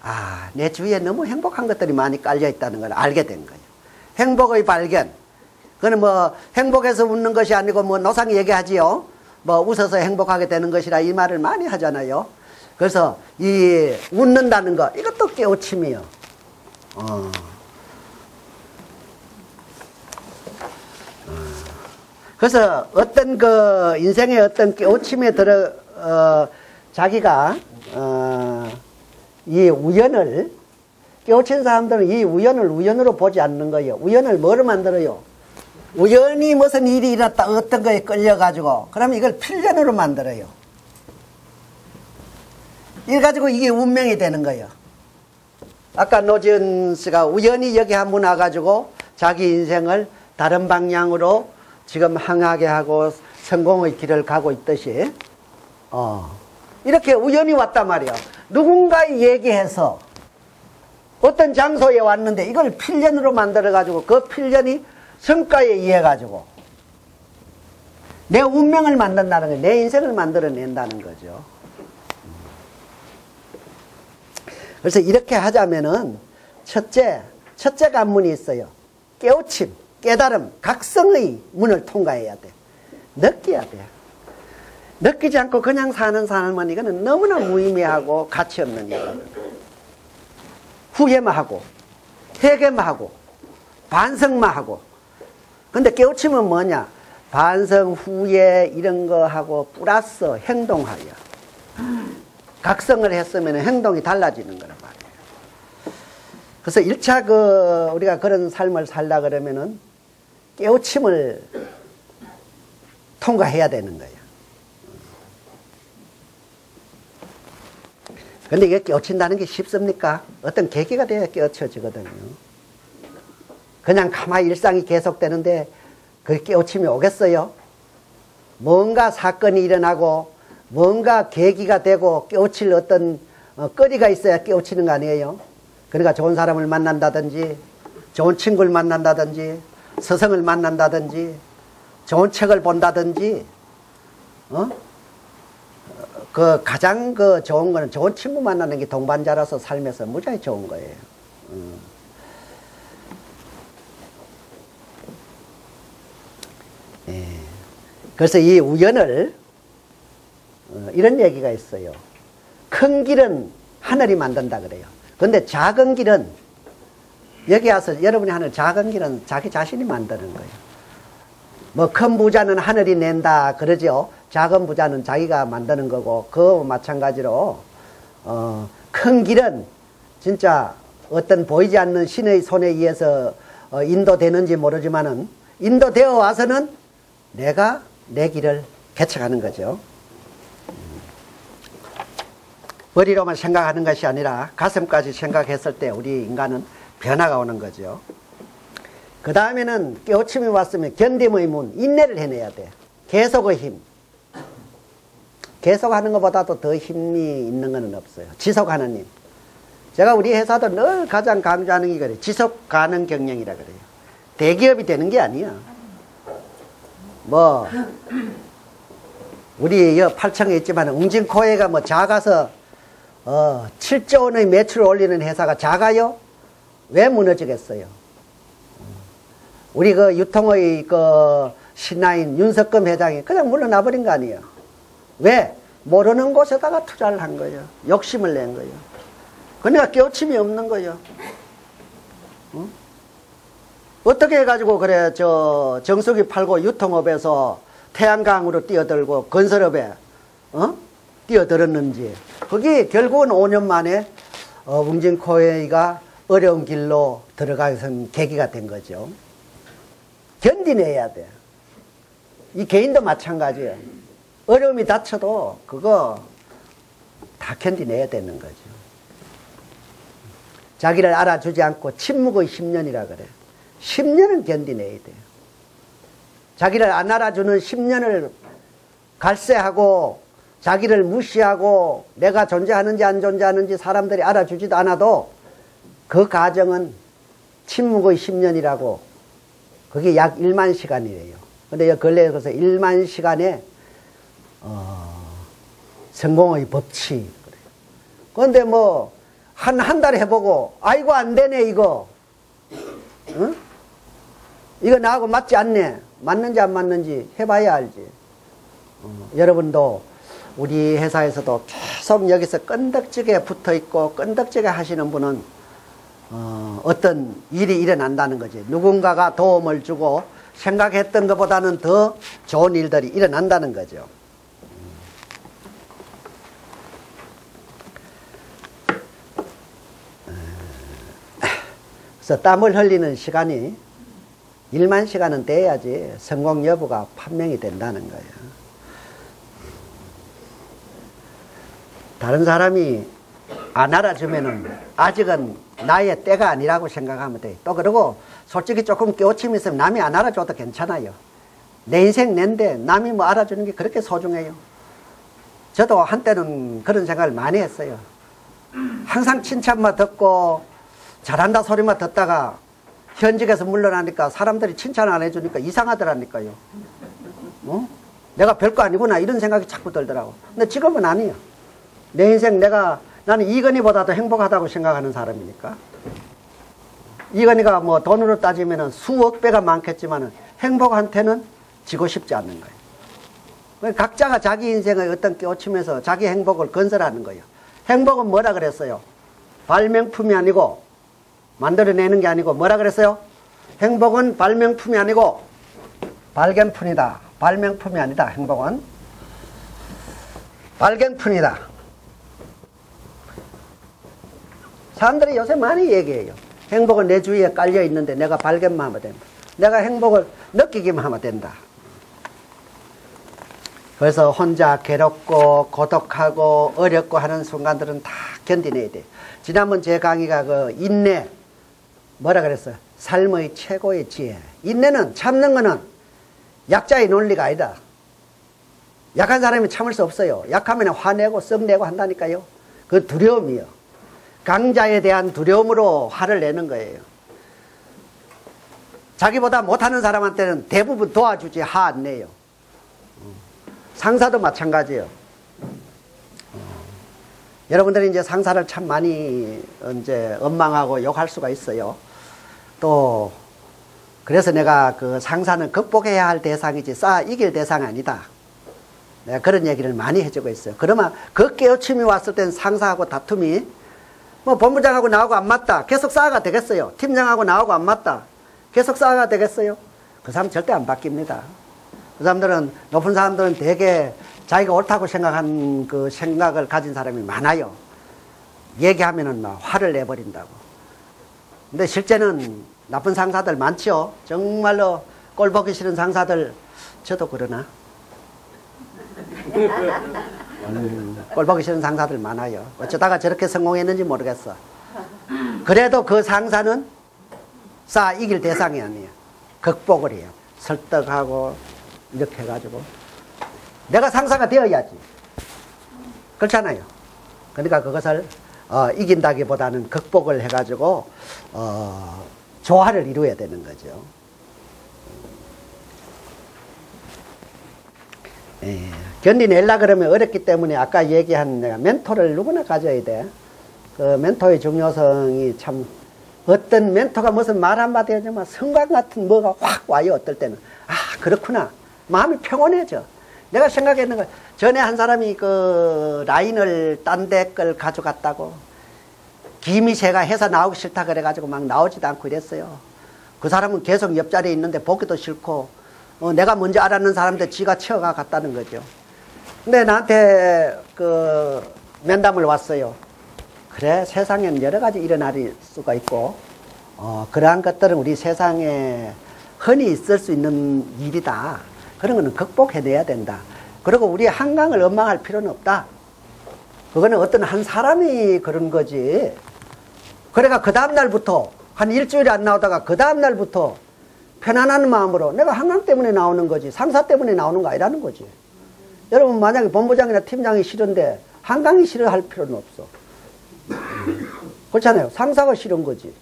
아, 내 주위에 너무 행복한 것들이 많이 깔려 있다는 걸 알게 된 거예요. 행복의 발견. 그건 뭐 행복해서 웃는 것이 아니고 뭐 노상이 얘기하지요. 뭐 웃어서 행복하게 되는 것이라 이 말을 많이 하잖아요. 그래서 이 웃는다는 거 이것도 깨우침이요. 그래서 어떤 그 인생의 어떤 깨우침에 들어 자기가 이 우연을 깨우친 사람들은 이 우연을 우연으로 보지 않는 거예요. 우연을 뭐로 만들어요? 우연히 무슨 일이 일어났다 어떤 거에 끌려가지고 그러면 이걸 필연으로 만들어요. 이래가지고 이게 운명이 되는 거예요. 아까 노지은 씨가 우연히 여기 한 번 와가지고 자기 인생을 다른 방향으로 지금 향하게 하고 성공의 길을 가고 있듯이 이렇게 우연히 왔단 말이야. 누군가에 얘기해서 어떤 장소에 왔는데 이걸 필연으로 만들어가지고 그 필연이 성과에 의해가지고 내 운명을 만든다는 거예요. 내 인생을 만들어낸다는 거죠. 그래서 이렇게 하자면은 첫째 관문이 있어요. 깨우침, 깨달음, 각성의 문을 통과해야 돼. 느껴야 돼. 느끼지 않고 그냥 사는 삶은 이거는 너무나 무의미하고 가치 없는 일이거든. 후회만 하고 회개만 하고 반성만 하고. 근데 깨우침은 뭐냐? 반성, 후회 이런 거 하고 플러스 행동하여. 각성을 했으면 행동이 달라지는 거란 말이에요. 그래서 1차 우리가 그런 삶을 살다 그러면은 깨우침을 통과해야 되는 거예요. 근데 이게 깨우친다는 게 쉽습니까? 어떤 계기가 돼야 깨우쳐지거든요. 그냥 가만히 일상이 계속되는데 그 깨우침이 오겠어요? 뭔가 사건이 일어나고 뭔가 계기가 되고 깨우칠 어떤 거리가 있어야 깨우치는 거 아니에요? 그러니까 좋은 사람을 만난다든지 좋은 친구를 만난다든지 스승을 만난다든지 좋은 책을 본다든지 그 가장 그 좋은 거는 좋은 친구 만나는 게 동반자라서 삶에서 무지하게 좋은 거예요. 예. 그래서 이 우연을 이런 얘기가 있어요. 큰 길은 하늘이 만든다 그래요. 근데 작은 길은 여기 와서 여러분이 하는 작은 길은 자기 자신이 만드는 거예요. 뭐 큰 부자는 하늘이 낸다 그러죠. 작은 부자는 자기가 만드는 거고 그 마찬가지로 큰 길은 진짜 어떤 보이지 않는 신의 손에 의해서 인도되는지 모르지만은 인도되어 와서는 내가 내 길을 개척하는 거죠. 머리로만 생각하는 것이 아니라 가슴까지 생각했을 때 우리 인간은 변화가 오는 거죠. 그 다음에는 깨우침이 왔으면 견딤의 문, 인내를 해내야 돼. 계속의 힘. 계속하는 것보다도 더 힘이 있는 것은 없어요. 지속하는 힘. 제가 우리 회사도 늘 가장 강조하는 게 그래요. 지속 가능 경영이라 그래요. 대기업이 되는 게 아니야. 뭐 우리 8층에 있지만 웅진코에가 뭐 작아서 7조 원의 매출을 올리는 회사가 작아요? 왜 무너지겠어요? 우리 그 유통의 그 신하인 윤석금 회장이 그냥 물러나 버린 거 아니에요. 왜? 모르는 곳에다가 투자를 한 거예요. 욕심을 낸 거예요. 그러니까 깨우침이 없는 거예요. 어떻게 해가지고 그래 정수기 팔고 유통업에서 태양광으로 뛰어들고 건설업에 뛰어들었는지 그게 결국은 5년 만에 웅진코웨이가 어려운 길로 들어가선 계기가 된 거죠. 견디내야 돼. 이 개인도 마찬가지예요. 어려움이 닥쳐도 그거 다 견디내야 되는 거죠. 자기를 알아주지 않고 침묵의 10년이라 그래. 10년은 견디내야 돼요. 자기를 안 알아주는 10년을 갈세하고 자기를 무시하고 내가 존재하는지 안 존재하는지 사람들이 알아주지도 않아도 그 과정은 침묵의 10년이라고 그게 약 1만 시간이래요. 근데 근래에서 1만 시간에 성공의 법칙. 그런데 뭐 한 달 해보고 아이고 안 되네 이거. 응? 이거 나하고 맞지 않네. 맞는지 안 맞는지 해봐야 알지. 여러분도 우리 회사에서도 계속 여기서 끈덕지게 붙어있고 끈덕지게 하시는 분은 어떤 일이 일어난다는 거지. 누군가가 도움을 주고 생각했던 것보다는 더 좋은 일들이 일어난다는 거죠. 그래서 땀을 흘리는 시간이 1만 시간은 돼야지 성공 여부가 판명이 된다는 거예요. 다른 사람이 안 알아주면은 아직은 나의 때가 아니라고 생각하면 돼. 또 그러고 솔직히 조금 깨우침이 있으면 남이 안 알아줘도 괜찮아요. 내 인생 낸데 남이 뭐 알아주는 게 그렇게 소중해요. 저도 한때는 그런 생각을 많이 했어요. 항상 칭찬만 듣고 잘한다 소리만 듣다가 현직에서 물러나니까 사람들이 칭찬 안 해주니까 이상하더라니까요. 내가 별거 아니구나 이런 생각이 자꾸 들더라고. 근데 지금은 아니에요. 내 인생 나는 이건희보다도 행복하다고 생각하는 사람이니까. 이건희가 뭐 돈으로 따지면 수억 배가 많겠지만 행복한테는 지고 싶지 않는 거예요. 각자가 자기 인생의 어떤 깨우침에서 자기 행복을 건설하는 거예요. 행복은 뭐라 그랬어요? 발명품이 아니고 만들어내는 게 아니고 뭐라 그랬어요? 행복은 발명품이 아니고 발견품이다. 발명품이 아니다. 행복은 발견품이다. 사람들이 요새 많이 얘기해요. 행복은 내 주위에 깔려 있는데 내가 발견만 하면 됩니다. 내가 행복을 느끼기만 하면 된다. 그래서 혼자 괴롭고 고독하고 어렵고 하는 순간들은 다 견디내야 돼. 지난번 제 강의가 그 인내, 뭐라 그랬어요? 삶의 최고의 지혜. 인내는, 참는 거는 약자의 논리가 아니다. 약한 사람이 참을 수 없어요. 약하면 화내고 썩내고 한다니까요. 그 두려움이요. 강자에 대한 두려움으로 화를 내는 거예요. 자기보다 못하는 사람한테는 대부분 도와주지 화 안 내요. 상사도 마찬가지예요. 여러분들이 이제 상사를 참 많이 이제 원망하고 욕할 수가 있어요. 또 그래서 내가 그 상사는 극복해야 할 대상이지 이길 대상이 아니다. 내가 그런 얘기를 많이 해주고 있어요. 그러면 그 깨우침이 왔을 땐 상사하고 다툼이 뭐 본부장하고 나하고 안 맞다. 계속 싸워가 되겠어요. 팀장하고 나하고 안 맞다. 계속 싸워가 되겠어요. 그 사람 절대 안 바뀝니다. 그 사람들은, 높은 사람들은 되게 자기가 옳다고 생각한 그 생각을 가진 사람이 많아요. 얘기하면은 막 화를 내버린다고. 근데 실제는 나쁜 상사들 많죠. 정말로 꼴 보기 싫은 상사들, 저도 그러나? 꼴 보기 싫은 상사들 많아요. 어쩌다가 저렇게 성공했는지 모르겠어. 그래도 그 상사는 이길 대상이 아니에요. 극복을 해요. 설득하고 이렇게 해가지고 내가 상사가 되어야지. 그렇잖아요. 그러니까 그것을 이긴다기보다는 극복을 해가지고 조화를 이루어야 되는 거죠. 견디내려 그러면 어렵기 때문에 아까 얘기한 내가 멘토를 누구나 가져야 돼. 그 멘토의 중요성이 참, 어떤 멘토가 무슨 말 한마디 하지만 성광 같은 뭐가 확 와요. 어떨 때는 그렇구나. 마음이 평온해져. 내가 생각했는 거, 전에 한 사람이 그 라인을 딴 데 걸 가져갔다고, 김희세가 회사 나오기 싫다 그래가지고 막 나오지도 않고 이랬어요. 그 사람은 계속 옆자리에 있는데 보기도 싫고, 내가 먼저 알았는 사람들 지가 치어가 갔다는 거죠. 근데 나한테 그 면담을 왔어요. 그래, 세상에는 여러 가지 일어날 수가 있고, 그러한 것들은 우리 세상에 흔히 있을 수 있는 일이다. 그런 거는 극복해내야 된다. 그리고 우리 한강을 원망할 필요는 없다. 그거는 어떤 한 사람이 그런 거지. 그래가 그 다음날부터 한 일주일이 안 나오다가 그 다음날부터 편안한 마음으로, 내가 한강 때문에 나오는 거지 상사 때문에 나오는 거 아니라는 거지. 여러분 만약에 본부장이나 팀장이 싫은데 한강이 싫어할 필요는 없어. 그렇잖아요. 상사가 싫은 거지.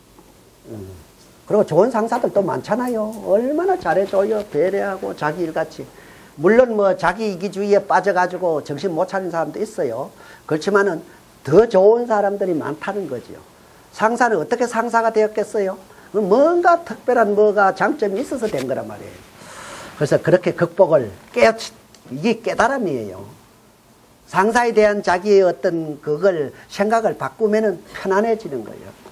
그리고 좋은 상사들도 많잖아요. 얼마나 잘해줘요. 배려하고 자기 일같이. 물론 뭐 자기 이기주의에 빠져가지고 정신 못 차린 사람도 있어요. 그렇지만은 더 좋은 사람들이 많다는 거죠. 상사는 어떻게 상사가 되었겠어요? 뭔가 특별한 뭐가 장점이 있어서 된 거란 말이에요. 그래서 그렇게 극복을 이게 깨달음이에요. 상사에 대한 자기의 어떤 그걸 생각을 바꾸면은 편안해지는 거예요.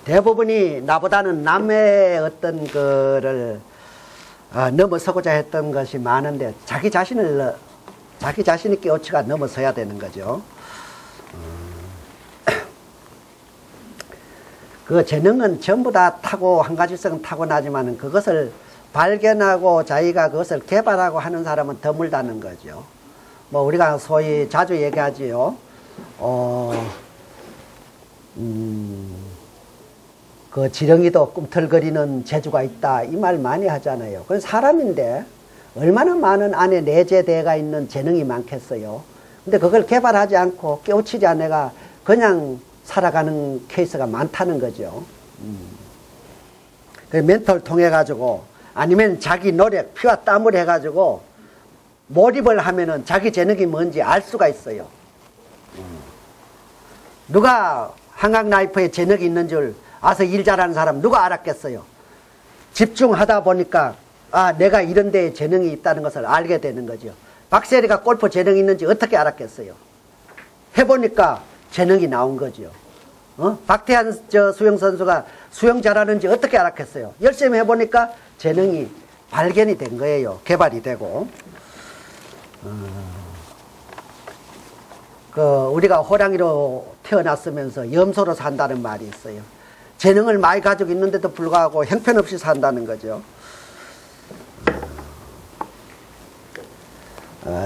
대부분이 나보다는 남의 어떤 거를 넘어서고자 했던 것이 많은데 자기 자신이 깨우치가 넘어서야 되는 거죠. 그 재능은 전부 다 한 가지성은 타고나지만 그것을 발견하고 자기가 그것을 개발하고 하는 사람은 드물다는 거죠. 뭐 우리가 소위 자주 얘기하지요. 그 지렁이도 꿈틀거리는 재주가 있다. 이 말 많이 하잖아요. 그건 사람인데 얼마나 많은 안에 내재되어 있는 재능이 많겠어요. 근데 그걸 개발하지 않고 깨우치지 않아가 그냥 살아가는 케이스가 많다는 거죠. 그 멘토를 통해 가지고 아니면 자기 노력, 피와 땀을 해가지고 몰입을 하면은 자기 재능이 뭔지 알 수가 있어요. 누가 한강라이프에 재능이 있는 줄 아서 일 잘하는 사람 누가 알았겠어요? 집중하다 보니까 내가 이런 데에 재능이 있다는 것을 알게 되는 거죠. 박세리가 골프 재능이 있는지 어떻게 알았겠어요? 해보니까 재능이 나온 거죠. 박태환 수영 선수가 수영 잘하는지 어떻게 알았겠어요? 열심히 해보니까 재능이 발견이 된 거예요. 개발이 되고. 우리가 호랑이로 태어났으면서 염소로 산다는 말이 있어요. 재능을 많이 가지고 있는데도 불구하고 형편없이 산다는 거죠.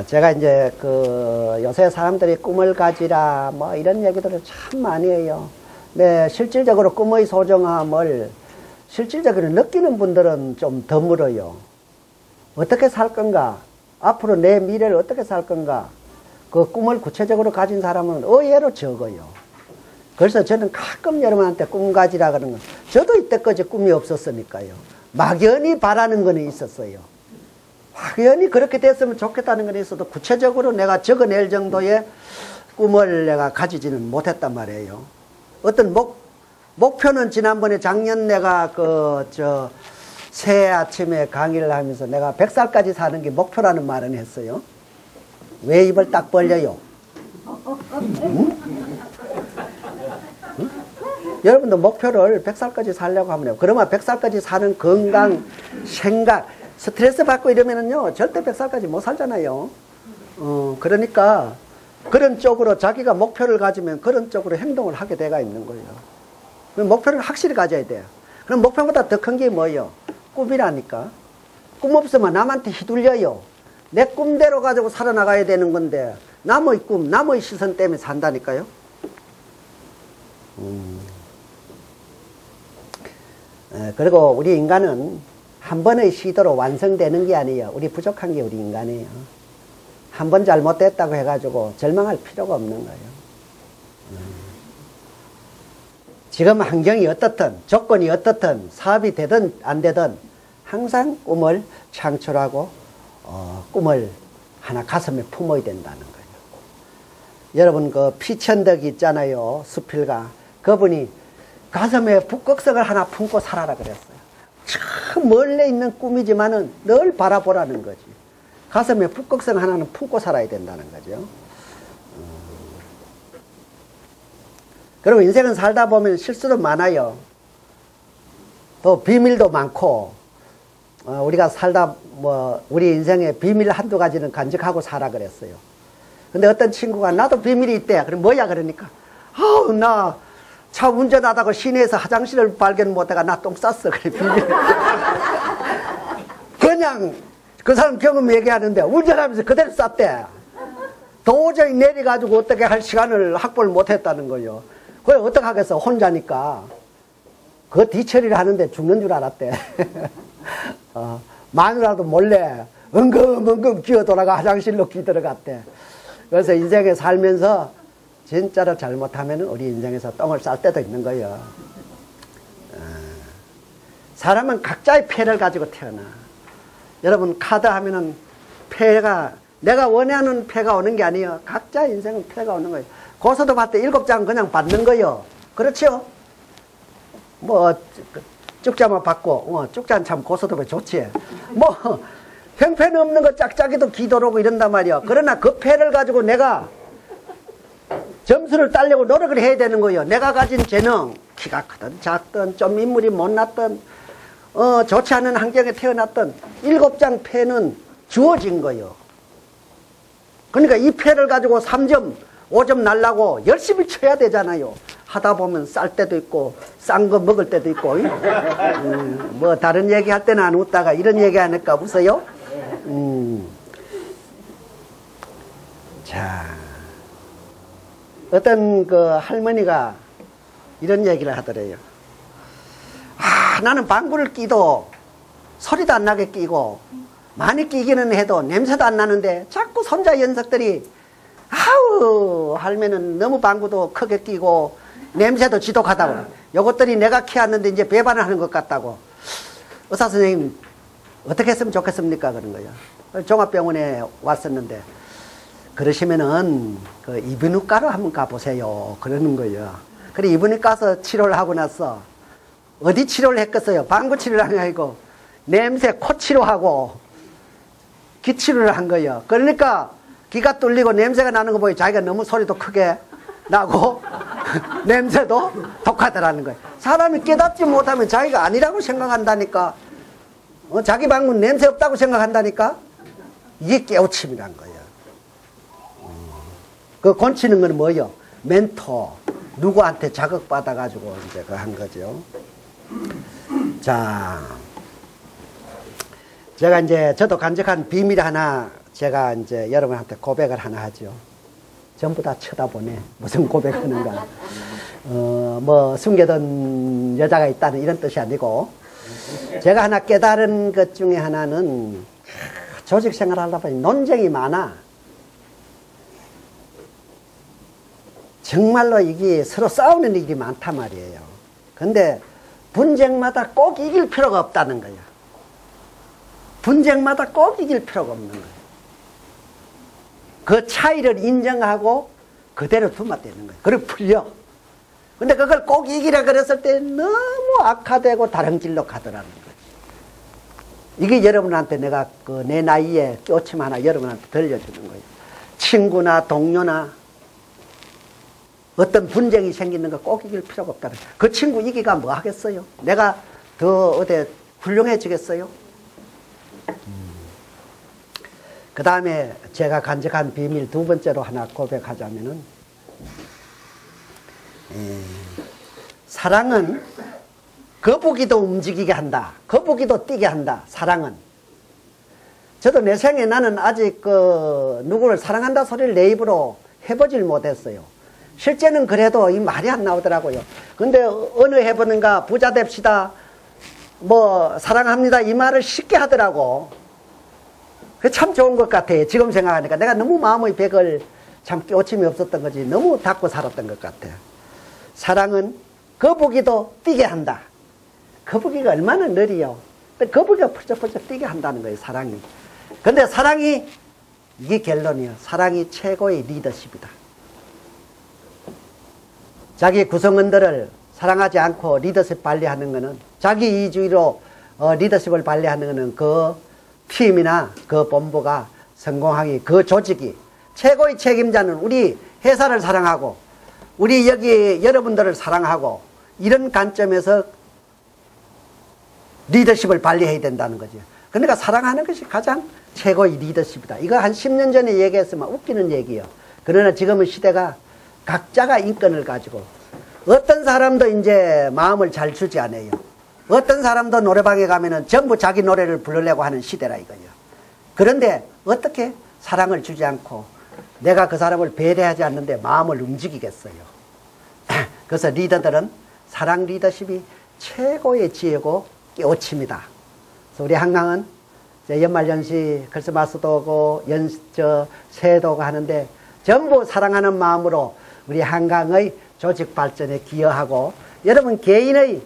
제가 이제 요새 사람들이 꿈을 가지라 뭐 이런 얘기들을 참 많이 해요. 네, 실질적으로 꿈의 소중함을 실질적으로 느끼는 분들은 좀 드물어요. 어떻게 살 건가? 앞으로 내 미래를 어떻게 살 건가? 그 꿈을 구체적으로 가진 사람은 의외로 적어요. 그래서 저는 가끔 여러분한테 꿈 가지라 그러는 거. 저도 이때까지 꿈이 없었으니까요. 막연히 바라는 건 있었어요. 막연히 그렇게 됐으면 좋겠다는 건 있어도 구체적으로 내가 적어낼 정도의 꿈을 내가 가지지는 못했단 말이에요. 어떤 목표는 지난번에 작년 내가 새해 아침에 강의를 하면서 내가 100살까지 사는 게 목표라는 말은 했어요. 왜 입을 딱 벌려요? 응? 응? 여러분도 목표를 100살까지 살려고 하면 그러면 100살까지 사는 건강, 생각, 스트레스 받고 이러면은요 절대 100살까지 못 살잖아요. 그러니까 그런 쪽으로 자기가 목표를 가지면 그런 쪽으로 행동을 하게 돼가 있는 거예요. 목표를 확실히 가져야 돼요. 그럼 목표보다 더 큰 게 뭐예요? 꿈이라니까. 꿈 없으면 남한테 휘둘려요. 내 꿈대로 가지고 살아나가야 되는 건데 남의 꿈, 남의 시선 때문에 산다니까요. 그리고 우리 인간은 한 번의 시도로 완성되는 게 아니에요. 우리 부족한 게 우리 인간이에요. 한 번 잘못됐다고 해가지고 절망할 필요가 없는 거예요. 지금 환경이 어떻든 조건이 어떻든 사업이 되든 안 되든 항상 꿈을 창출하고 꿈을 하나 가슴에 품어야 된다는 거예요. 여러분 그 피천덕이 있잖아요. 수필가. 그분이 가슴에 북극성을 하나 품고 살아라 그랬어요. 참 멀리 있는 꿈이지만은 늘 바라보라는 거지. 가슴에 북극성 하나는 품고 살아야 된다는 거죠. 그리고 인생은 살다 보면 실수도 많아요. 또 비밀도 많고, 우리가 살다, 우리 인생의 비밀 한두 가지는 간직하고 살아 그랬어요. 근데 어떤 친구가 나도 비밀이 있대. 그럼 뭐야? 그러니까, 나 차 운전하다가 시내에서 화장실을 발견 못해가 나 똥 쌌어. 그래, 비밀. 그냥 그 사람 경험 얘기하는데 운전하면서 그대로 쌌대. 도저히 내려가지고 어떻게 할 시간을 확보를 못했다는 거예요. 그래 어떻게 하겠어? 혼자니까. 그 뒤처리를 하는데 죽는 줄 알았대. 마누라도 몰래 엉금엉금 기어 돌아가 화장실로 기들어갔대. 그래서 인생에 살면서 진짜로 잘못하면 우리 인생에서 똥을 쌀 때도 있는 거예요. 사람은 각자의 패를 가지고 태어나. 여러분 카드 하면은 패가 내가 원하는 패가 오는 게 아니에요. 각자 인생은 패가 오는 거예요. 고소도 받을 때 7장 그냥 받는 거예요. 그렇죠? 쭉자만 받고, 쭉자는 참 고소도 좋지. 형편없는 거 짝짝이도 기도로고 이런단 말이야. 그러나 그 패를 가지고 내가 점수를 따려고 노력을 해야 되는 거예요. 내가 가진 재능, 키가 크든 작든 좀 인물이 못났든 좋지 않은 환경에 태어났든 7장 패는 주어진 거예요. 그러니까 이 패를 가지고 3점, 5점 날라고 열심히 쳐야 되잖아요. 하다 보면 쌀 때도 있고 싼 거 먹을 때도 있고 다른 얘기 할 때는 안 웃다가 이런 얘기 하니까 웃어요. 자, 어떤 그 할머니가 이런 얘기를 하더래요. 나는 방구를 끼도 소리도 안 나게 끼고 많이 끼기는 해도 냄새도 안 나는데 자꾸 손자 녀석들이 할매는 너무 방구도 크게 끼고 냄새도 지독하다고. 요것들이 내가 키웠는데 이제 배반을 하는 것 같다고. 의사 선생님 어떻게 했으면 좋겠습니까? 그런 거예요. 종합병원에 왔었는데 그러시면은 그 이비인후과로 한번 가보세요. 그러는 거예요. 그래 이비인후과 가서 치료를 하고 나서 어디 치료를 했겠어요? 방구 치료를 하는 게 아니고 냄새 코 치료하고 기 치료를 한 거예요. 그러니까 기가 뚫리고 냄새가 나는 거 보니 자기가 너무 소리도 크게 나고 냄새도 독하더라는 거예요. 사람이 깨닫지 못하면 자기가 아니라고 생각한다니까. 자기 방문 냄새 없다고 생각한다니까. 이게 깨우침이란 거예요. 그 곤치는 건 뭐예요? 멘토, 누구한테 자극받아가지고 이제 그 한 거죠. 자, 제가 이제 저도 간직한 비밀 하나 제가 이제 여러분한테 고백을 하나 하죠. 전부 다 쳐다보네. 무슨 고백하는가. 뭐 숨겨둔 여자가 있다는 이런 뜻이 아니고, 제가 하나 깨달은 것 중에 하나는 조직 생활하다 보니 논쟁이 많아. 정말로 이게 서로 싸우는 일이 많단 말이에요. 근데 분쟁마다 꼭 이길 필요가 없다는 거야. 분쟁마다 꼭 이길 필요가 없는 거야. 그 차이를 인정하고 그대로 두면 되는 거야. 그리고 풀려. 근데 그걸 꼭 이기라 그랬을 때 너무 악화되고 다른 길로 가더라는 거지. 이게 여러분한테 내가 그 내 나이에 깨우침 하나 여러분한테 들려주는 거예요. 친구나 동료나 어떤 분쟁이 생기는 거 꼭 이길 필요가 없다는 거예요. 그 친구 이기가 뭐 하겠어요? 내가 더 어디 훌륭해지겠어요? 그 다음에 제가 간직한 비밀 두 번째로 하나 고백하자면은, 사랑은 거북이도 움직이게 한다. 거북이도 뛰게 한다. 사랑은. 저도 내 생에 나는 아직 누구를 사랑한다 소리를 내 입으로 해보질 못했어요. 실제는 그래도 이 말이 안 나오더라고요. 근데 어느 해보는가 부자 됩시다, 뭐 사랑합니다 이 말을 쉽게 하더라고. 그게 참 좋은 것 같아. 지금 생각하니까 내가 너무 마음의 벽을 참 깨우침이 없었던 거지, 너무 닫고 살았던 것 같아. 사랑은 거북이도 뛰게 한다. 거북이가 얼마나 느리요. 거북이가 펄쩍펄쩍 뛰게 한다는 거예요, 사랑이. 근데 사랑이, 이게 결론이에요. 사랑이 최고의 리더십이다. 자기 구성원들을 사랑하지 않고 리더십 발휘하는 것은, 자기 이주의로 리더십을 발휘하는 것은 그 팀이나 그 본부가 성공하기, 그 조직이 최고의 책임자는 우리 회사를 사랑하고 우리 여기 여러분들을 사랑하고 이런 관점에서 리더십을 발휘해야 된다는 거죠. 그러니까 사랑하는 것이 가장 최고의 리더십이다. 이거 한 10년 전에 얘기했으면 웃기는 얘기예요. 그러나 지금은 시대가 각자가 인권을 가지고, 어떤 사람도 이제 마음을 잘 주지 않아요. 어떤 사람도 노래방에 가면은 전부 자기 노래를 부르려고 하는 시대라 이거예요. 그런데 어떻게 사랑을 주지 않고 내가 그 사람을 배려하지 않는데 마음을 움직이겠어요. 그래서 리더들은 사랑 리더십이 최고의 지혜고 깨우침이다. 그래서 우리 한강은 연말연시 크리스마스도 오고 새해도 오고 하는데 전부 사랑하는 마음으로 우리 한강의 조직 발전에 기여하고 여러분 개인의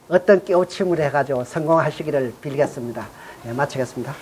어떤 깨우침을 해가지고 성공하시기를 빌겠습니다. 네, 마치겠습니다.